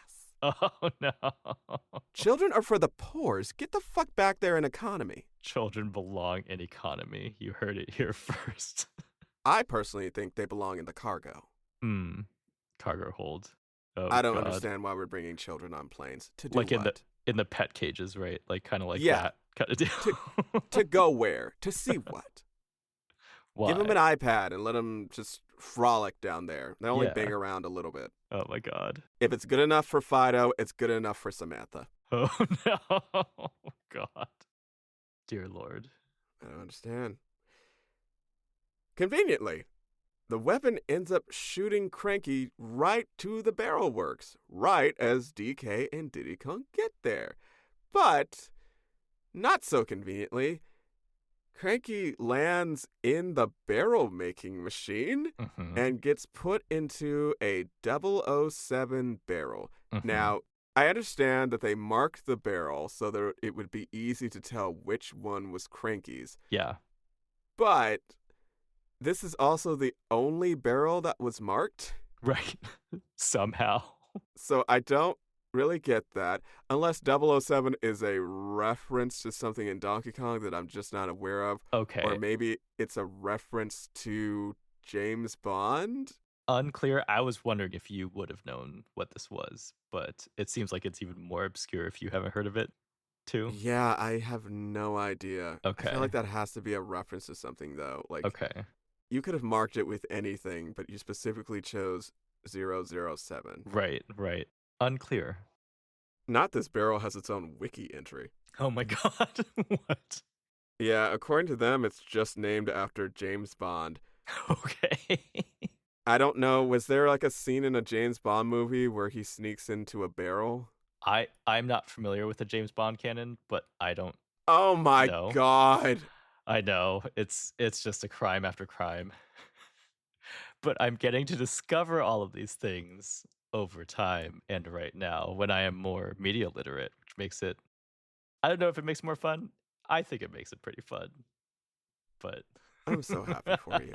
Oh no. Children are for the poors. Get the fuck back there in economy. Children belong in economy. You heard it here first. I personally think they belong in the cargo. Cargo hold. Oh, I don't god. understand why we're bringing children on planes. To do like what? in the pet cages, right? Like kind of like Yeah. that kind of deal. To go where? To see what? Give them Why? an iPad and let them just frolic down there. They only bang Yeah. around a little bit. Oh my god. If it's good enough for Fido, it's good enough for Samantha. Oh no. God. Dear Lord. I don't understand. Conveniently, the weapon ends up shooting Cranky right to the barrel works, right as DK and Diddy Kong get there. But, not so conveniently, Cranky lands in the barrel making machine Mm-hmm. and gets put into a 007 barrel. Mm-hmm. Now, I understand that they marked the barrel so that it would be easy to tell which one was Cranky's. Yeah. But this is also the only barrel that was marked. Right. Somehow. So I don't really get that. Unless 007 is a reference to something in Donkey Kong that I'm just not aware of. Okay. Or maybe it's a reference to James Bond. Unclear. I was wondering if you would have known what this was, but it seems like it's even more obscure if you haven't heard of it, too. Yeah, I have no idea. Okay. I feel like that has to be a reference to something, though. Like, Okay. you could have marked it with anything, but you specifically chose 007. Right. Unclear. Not this barrel has its own wiki entry. Oh my god. What? Yeah, according to them, it's just named after James Bond. Okay. I don't know, was there like a scene in a James Bond movie where he sneaks into a barrel? I'm not familiar with the James Bond canon, but I don't Oh my know. god. I know. It's just a crime after crime. But I'm getting to discover all of these things over time and right now when I am more media literate, which makes it, I don't know if it makes it more fun. I think it makes it pretty fun. But I'm so happy for you.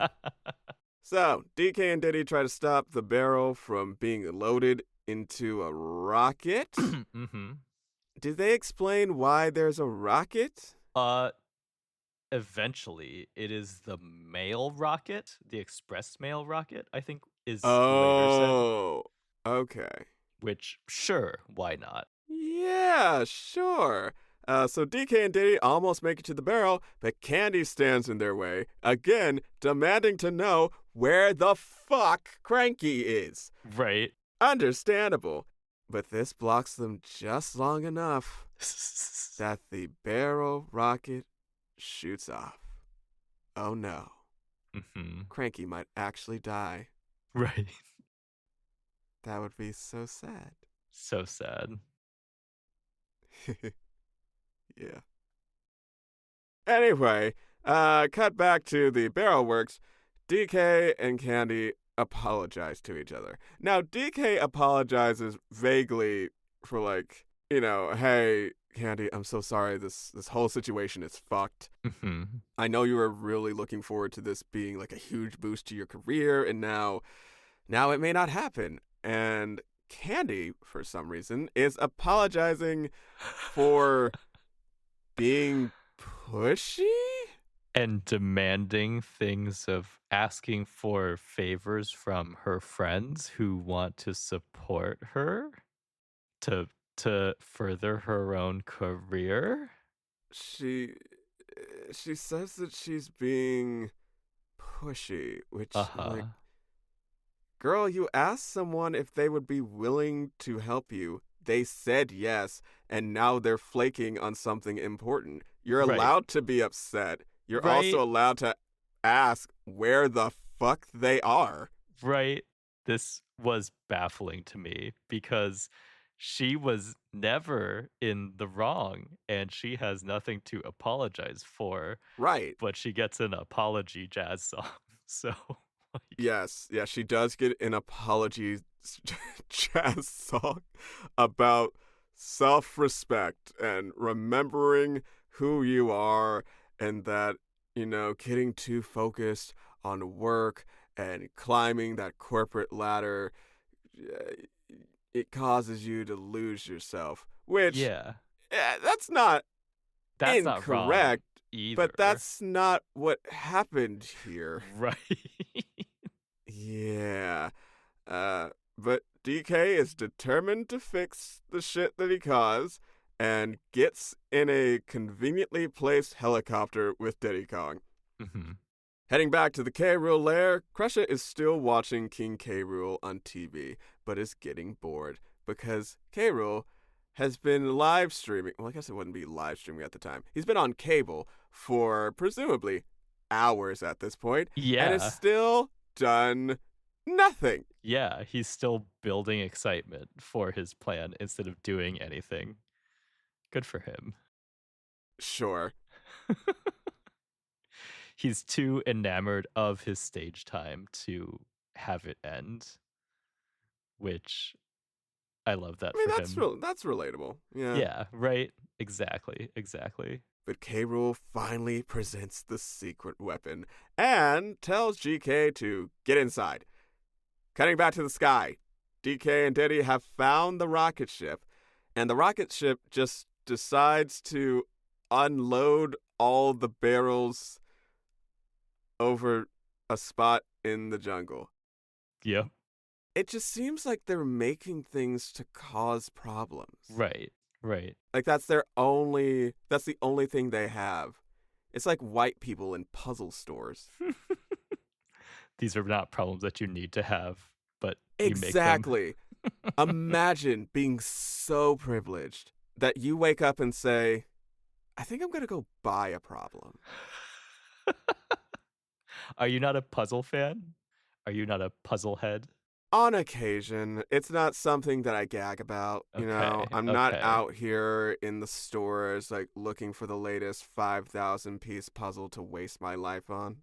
So, DK and Diddy try to stop the barrel from being loaded into a rocket. Mm-hmm. Did they explain why there's a rocket? Eventually, it is the mail rocket, the express mail rocket, I think is later Oh, okay. said. Which, sure, why not? Yeah, sure. So DK and Diddy almost make it to the barrel, but Candy stands in their way, again demanding to know where the fuck Cranky is. Right. Understandable. But this blocks them just long enough that the barrel rocket shoots off. Oh no. Mm-hmm. Cranky might actually die. Right. That would be so sad. So sad. Yeah. Anyway, cut back to the barrel works. DK and Candy apologize to each other. Now, DK apologizes vaguely for like, hey, Candy, I'm so sorry. This whole situation is fucked. Mm-hmm. I know you were really looking forward to this being like a huge boost to your career, and now it may not happen. And Candy, for some reason, is apologizing for being pushy? And demanding things of asking for favors from her friends who want to support her to further her own career. She says that she's being pushy, which like, girl, you asked someone if they would be willing to help you. They said yes, and now they're flaking on something important. You're Right. allowed to be upset. You're Right. also allowed to ask where the fuck they are. Right. This was baffling to me because she was never in the wrong and she has nothing to apologize for. Right. But she gets an apology jazz song. So, like, Yes, she does get an apology jazz song about self-respect and remembering who you are, and that, getting too focused on work and climbing that corporate ladder, it causes you to lose yourself, which yeah, that's not that's not wrong incorrect, either. but that's not what happened here. right. Yeah. But DK is determined to fix the shit that he caused and gets in a conveniently placed helicopter with Diddy Kong. Mm-hmm. Heading back to the K. Rool lair, Crusher is still watching King K. Rool on TV, but is getting bored because K. Rool has been live streaming. Well, I guess it wouldn't be live streaming at the time. He's been on cable for presumably hours at this point and has Yeah. still done nothing. Yeah, he's still building excitement for his plan instead of doing anything. Good for him. Sure. He's too enamored of his stage time to have it end, which I love that I mean, for that's him. that's relatable. Yeah. Yeah, right? Exactly. But K. Rool finally presents the secret weapon and tells GK to get inside. Cutting back to the sky, DK and Diddy have found the rocket ship, and the rocket ship just decides to unload all the barrels over a spot in the jungle. Yep. It just seems like they're making things to cause problems. Right. Like that's the only thing they have. It's like white people in puzzle stores. These are not problems that you need to have, but you make them. Exactly. Imagine being so privileged that you wake up and say, I think I'm going to go buy a problem. Are you not a puzzle fan? Are you not a puzzle head? On occasion, it's not something that I gag about. You know, I'm not out here in the stores like looking for the latest 5,000 piece puzzle to waste my life on.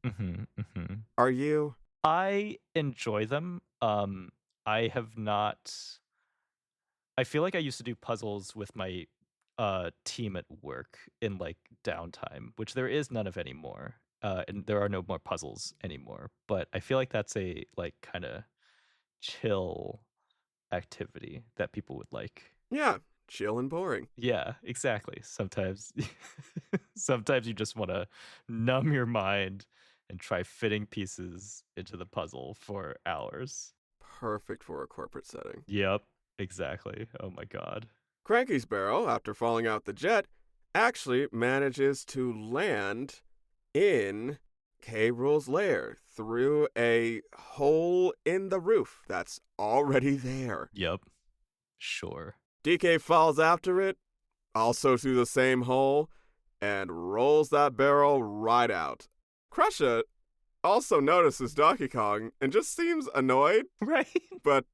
Are you? I enjoy them. I have not. I feel like I used to do puzzles with my team at work in like downtime, which there is none of anymore. And there are no more puzzles anymore. But I feel like that's a like kind of chill activity that people would like. Yeah, chill and boring. Yeah, exactly. Sometimes sometimes you just want to numb your mind and try fitting pieces into the puzzle for hours. Perfect for a corporate setting. Yep, exactly. Oh my god. Cranky's barrel, after falling out the jet, actually manages to land in K. Rool's lair through a hole in the roof that's already there. Yep. Sure. DK falls after it, also through the same hole, and rolls that barrel right out. Crusher also notices Donkey Kong and just seems annoyed, Right? but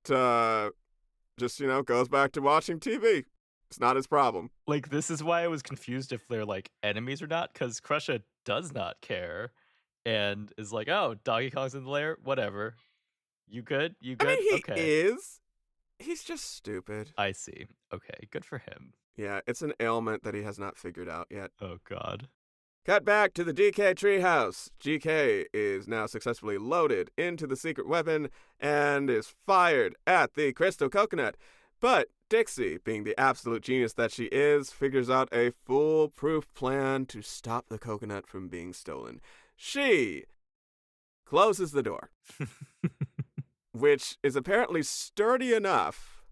just, goes back to watching TV. It's not his problem. Like, this is why I was confused if they're like enemies or not, because Crusher does not care and is like, oh, Donkey Kong's in the lair? Whatever. You good? You good? I mean, he okay. is. He's just stupid. I see. Okay, good for him. Yeah, it's an ailment that he has not figured out yet. Oh, God. Cut back to the DK treehouse. GK is now successfully loaded into the secret weapon and is fired at the crystal coconut. But Dixie, being the absolute genius that she is, figures out a foolproof plan to stop the coconut from being stolen. She closes the door, which is apparently sturdy enough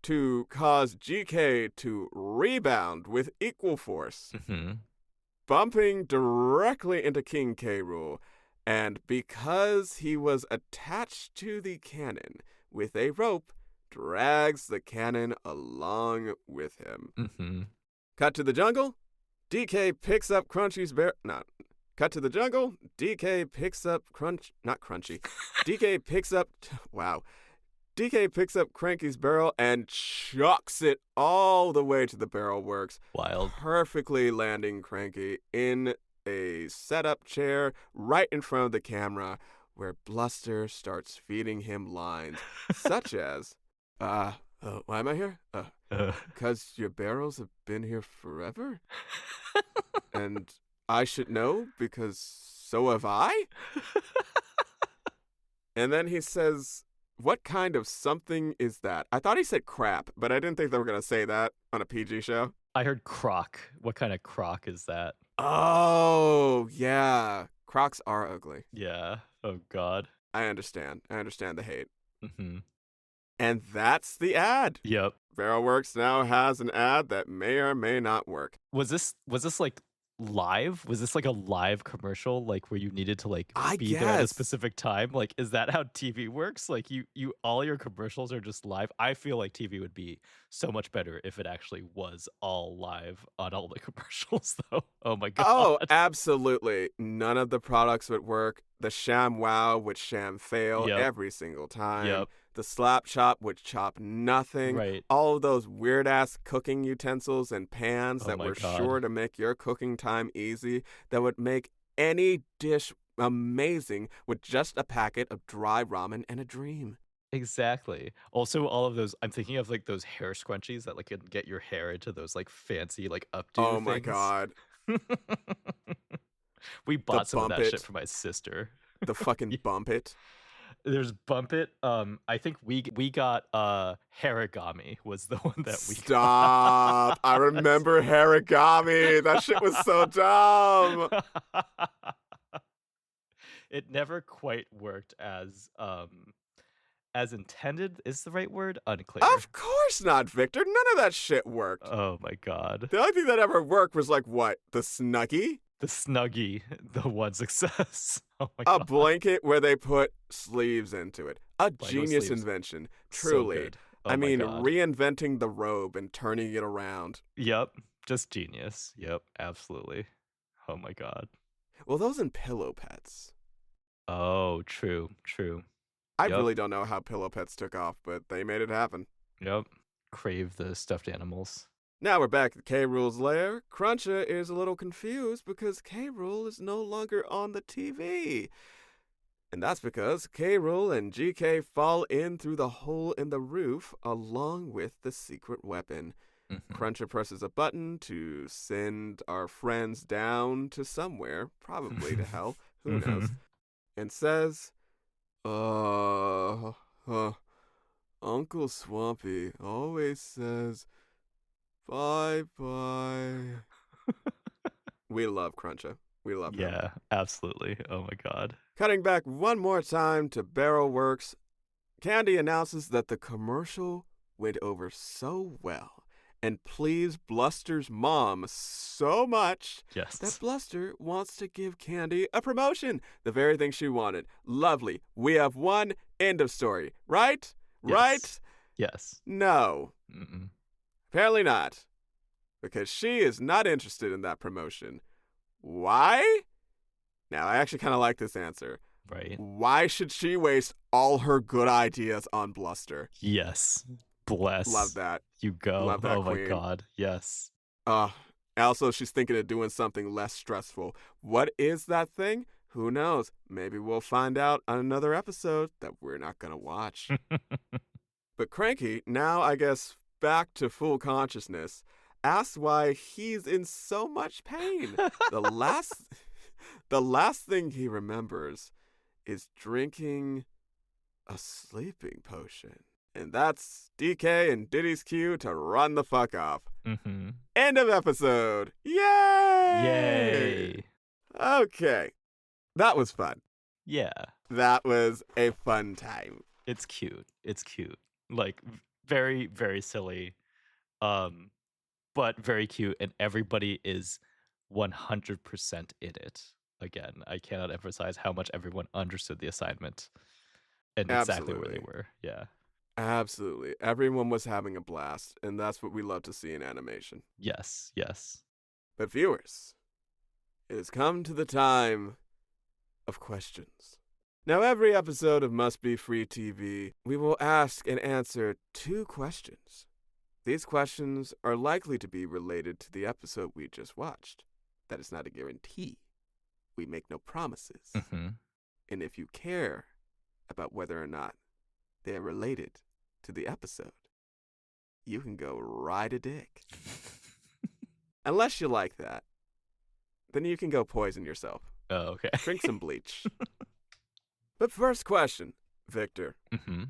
to cause GK to rebound with equal force, bumping directly into King K. Rool. And because he was attached to the cannon with a rope, drags the cannon along with him. Cut to the jungle. DK picks up Crunchy's bear. No. Cut to the jungle. DK picks up not Crunchy. DK picks up. Wow. DK picks up Cranky's barrel and chucks it all the way to the barrel works. Wild. Perfectly landing Cranky in a setup chair right in front of the camera where Bluster starts feeding him lines such as, why am I here? Because your barrels have been here forever? And I should know because so have I? And then he says, what kind of something is that? I thought he said crap, but I didn't think they were going to say that on a PG show. I heard croc. What kind of croc is that? Oh, yeah. Crocs are ugly. Yeah. Oh, God. I understand. I understand the hate. Mm-hmm. And that's the ad. Yep. Barrelworks now has an ad that may or may not work. Was this like live? Was this like a live commercial, like where you needed to like I be there at a guess. specific time? Like, is that how TV works? Like you all your commercials are just live. I feel like TV would be so much better if it actually was all live on all the commercials though. Oh my god. Oh, absolutely. None of the products would work. The Sham Wow would sham fail Yep. every single time. Yep. The Slap Chop would chop nothing. Right. All of those weird ass cooking utensils and pans Oh that my were god. sure to make your cooking time easy, that would make any dish amazing with just a packet of dry ramen and a dream. Exactly. Also, all of those I'm thinking of, like, those hair scrunchies that, like, can get your hair into those, like, fancy, like, updo Oh my things. god. We The bought some of Bump that shit It. for my sister. The fucking Yeah. Bump It. There's Bump It, I think we got, Harigami was the one that we Stop. I got. remember Harigami. That shit was so dumb. It never quite worked as intended is the right word? Unclear. Of course not, Victor. None of that shit worked. Oh my god. The only thing that ever worked was like what? The Snuggie? The Snuggie, the one success. Oh my A god. blanket where they put sleeves into it. A Lego genius sleeves. invention. So Truly. good. Oh I my mean, god. reinventing the robe and turning it around. Yep. Just genius. Yep. Absolutely. Oh my god. Well, those and pillow pets. Oh, true. True. I Yep. really don't know how pillow pets took off, but they made it happen. Yep. Crave the stuffed animals. Now we're back at K. Rool's lair. Cruncher is a little confused because K. Rool is no longer on the TV. And that's because K. Rool and GK fall in through the hole in the roof along with the secret weapon. Mhm. Cruncher presses a button to send our friends down to somewhere, probably to hell, who knows, and says, Uncle Swampy always says, bye-bye. We love Cruncher. We love him. Yeah, absolutely. Oh my god. Cutting back one more time to Barrel Works, Candy announces that the commercial went over so well and pleased Bluster's mom so much Yes. that Bluster wants to give Candy a promotion. The very thing she wanted. Lovely. We have won. End of story. Right? Yes. Right? Yes. No. Mm-mm. Apparently not. Because she is not interested in that promotion. Why? Now, I actually kind of like this answer. Right. Why should she waste all her good ideas on Bluster? Yes. Bless. Love that. You go. Love that Oh my queen. god. Yes. Also, she's thinking of doing something less stressful. What is that thing? Who knows? Maybe we'll find out on another episode that we're not going to watch. But Cranky, now I guess back to full consciousness, asks why he's in so much pain. The last thing he remembers is drinking a sleeping potion. And that's DK and Diddy's cue to run the fuck off. Mm-hmm. End of episode. Yay! Yay. Okay. That was fun. Yeah. That was a fun time. It's cute. It's cute. Like very, very silly. But very cute, and everybody is 100% in it. Again, I cannot emphasize how much everyone understood the assignment and exactly where they Absolutely. were. Yeah. Absolutely. Everyone was having a blast, and that's what we love to see in animation. Yes. Yes. But viewers, it has come to the time of questions. Now, every episode of Must Be Free TV, we will ask and answer 2 questions. These questions are likely to be related to the episode we just watched. That is not a guarantee. We make no promises. Mm-hmm. And if you care about whether or not they are related to the episode, you can go ride a dick. Unless you like that, then you can go poison yourself. Oh, okay. Drink some bleach. But first question, Victor. Mm-hmm.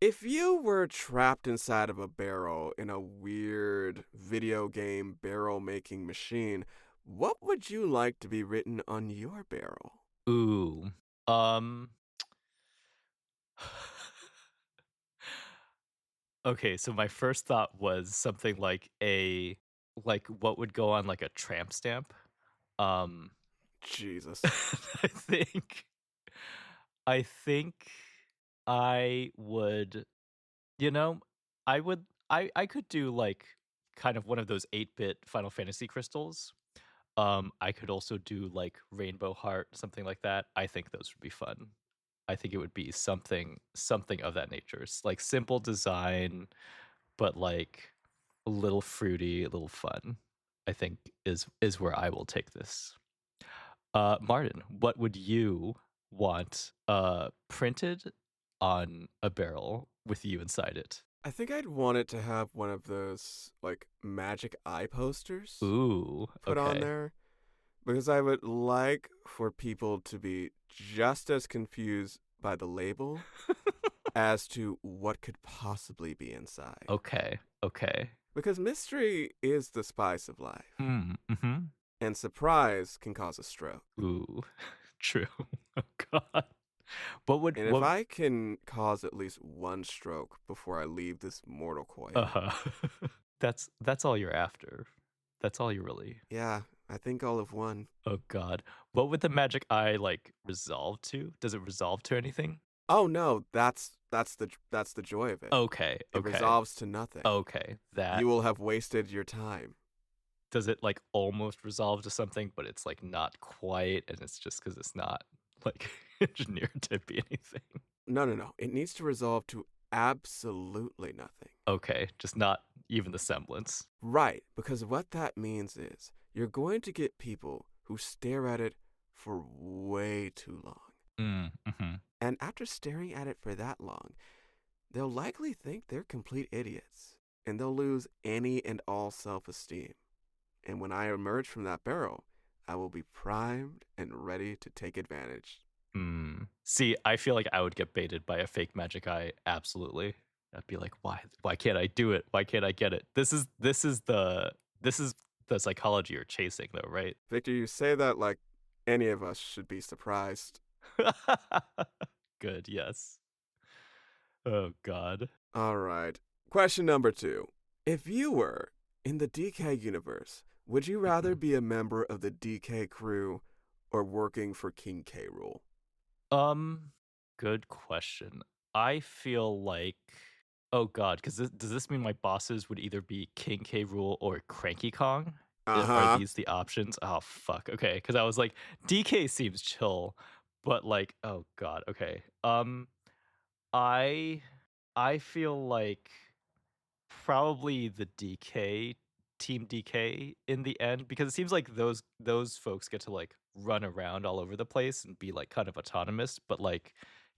If you were trapped inside of a barrel in a weird video game barrel-making machine, what would you like to be written on your barrel? Ooh. Okay, so my first thought was something like what would go on like a tramp stamp. Um, Jesus. I think I think I would, you know, I could do like kind of one of those 8-bit Final Fantasy crystals. I could also do like Rainbow Heart, something like that. I think those would be fun. I think it would be something of that nature. It's like simple design, but like a little fruity, a little fun. I think is where I will take this. Martin, what would you want printed on a barrel with you inside it? I think I'd want it to have one of those like magic eye posters Ooh, put on okay. there because I would like for people to be just as confused by the label as to what could possibly be inside. Okay. Okay. Because mystery is the spice of life, Mm-hmm. and surprise can cause a stroke. Ooh. True. Oh god. What would And if what I can cause at least one stroke before I leave this mortal coil, uh that's all you're after. That's all you really. yeah, I think I'll have won. Oh god. What would the magic eye like resolve to? Does it resolve to anything? Oh no, that's the joy of it. Okay. It Okay. resolves to nothing. Okay. That You will have wasted your time. does it like almost resolve to something, but it's like not quite, and it's just because it's not like engineered to be anything. No, no, no. It needs to resolve to absolutely nothing. Okay, just not even the semblance. Right, because what that means is you're going to get people who stare at it for way too long. Mm-hmm. And after staring at it for that long, they'll likely think they're complete idiots, and they'll lose any and all self esteem. And when I emerge from that barrel, I will be primed and ready to take advantage. See, I feel like I would get baited by a fake magic eye. Absolutely, I'd be like, why can't I do it? Why can't I get it? This is the psychology you're chasing, though, right? Victor, you say that like any of us should be surprised. Good, yes. Oh God. All right. Question number 2. If you were in the DK universe, would you rather Mhm. be a member of the DK crew or working for King K. Rool? Um, Good question. I feel like, oh God, because does this mean my bosses would either be King K. Rule or Cranky Kong? Uh Are huh. these the options? Oh fuck. Okay, because I was like, DK seems chill, but like, oh God. Okay. I I feel like probably the DK team DK in the end because it seems like those folks get to like run around all over the place and be like kind of autonomous, but like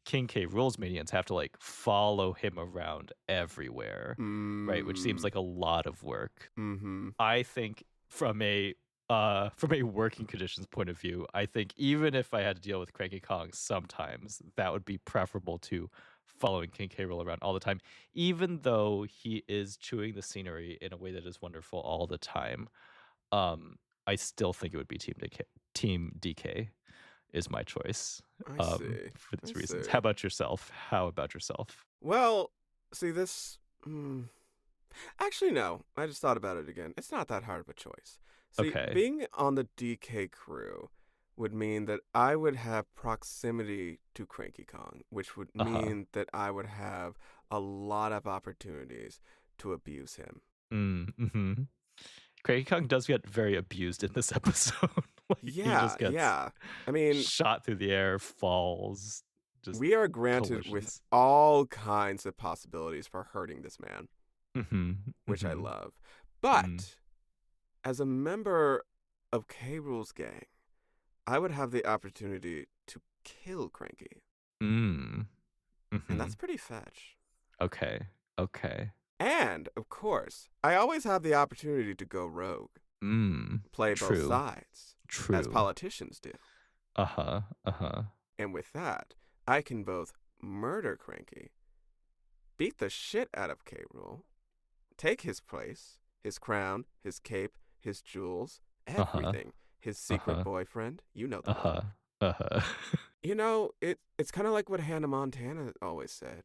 King K. Rules minions have to like follow him around everywhere, right? Which seems Mm like a lot of work. hmm. I think from a working conditions point of view, I think even if I had to deal with Cranky Kong sometimes, that would be preferable to following King K. Rool around all the time, even though he is chewing the scenery in a way that is wonderful all the time. I still think it would be Team DK. Team DK is my choice. I see. For I these reasons. How see. about yourself? How about yourself? Well, see, this. Actually, no. I just thought about it again. It's not that hard of a choice. See, Okay. being on the DK crew would mean that I would have proximity to Cranky Kong, which would Uh huh. mean that I would have a lot of opportunities to abuse him. Mm-hmm. Cranky Kong does get very abused in this episode. Like he Yeah, just gets yeah. I mean, shot through the air, falls, just we are granted with collisions. all kinds of possibilities for hurting this man, Mm-hmm. which I Mm-hmm. love. Mm. But as a member of K. Rool's gang, I would have the opportunity to kill Cranky. Mm. And Mm-hmm. that's pretty fetch. Okay. Okay. And, of course, I always have the opportunity to go rogue, Mm. play both True. sides, as True. politicians do. Uh-huh. Uh-huh. And with that, I can both murder Cranky, beat the shit out of K. Rool, take his place, his crown, his cape, his jewels, Uh-huh. everything, his secret Uh-huh. boyfriend, you know the one. Uh-huh. Uh-huh. You know, it's kind of like what Hannah Montana always said.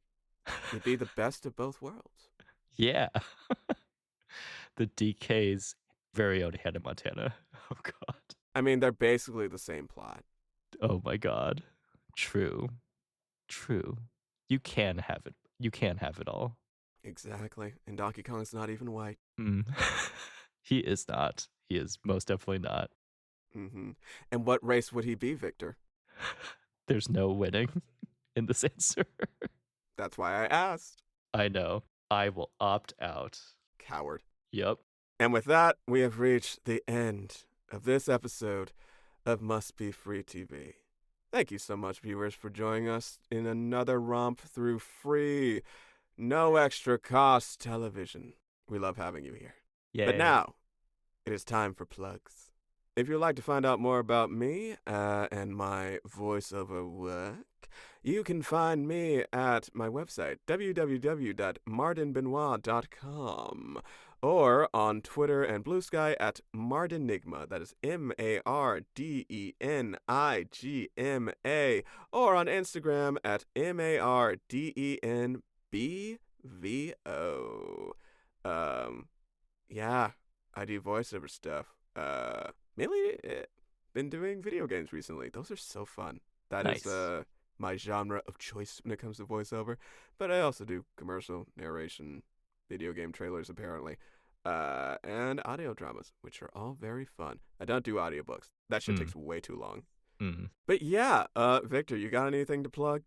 You'd be the best of both worlds. Yeah. The DK's very own Hannah Montana. Oh God. I mean, they're basically the same plot. Oh my god. True. True. You can have it. You can have it all. Exactly. And Donkey Kong's not even white. Mm. He is not. He is most definitely not. Mm-hmm. And what race would he be, Victor? There's no winning in this answer. That's why I asked. I know. I will opt out. Coward. Yep. And with that, we have reached the end of this episode of Must Be Free TV. Thank you so much, viewers, for joining us in another romp through free, no extra cost television. We love having you here. Yay. But now, it is time for plugs. If you'd like to find out more about me and my voiceover work, you can find me at my website, www.mardenbenoit.com, or on Twitter and Blue Sky at Mardenigma, that is MardenIGMA, or on Instagram at MardenBVO. Yeah, I do voiceover stuff. Mainly been doing video games recently. Those are so fun. That Nice. is my genre of choice when it comes to voiceover. But I also do commercial narration, video game trailers apparently, and audio dramas, which are all very fun. I don't do audiobooks. That shit takes way too long. But yeah, Victor, you got anything to plug?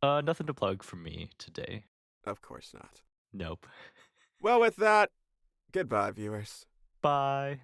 Nothing to plug from me today. Of course not. Nope. Well, with that, goodbye, viewers. Bye.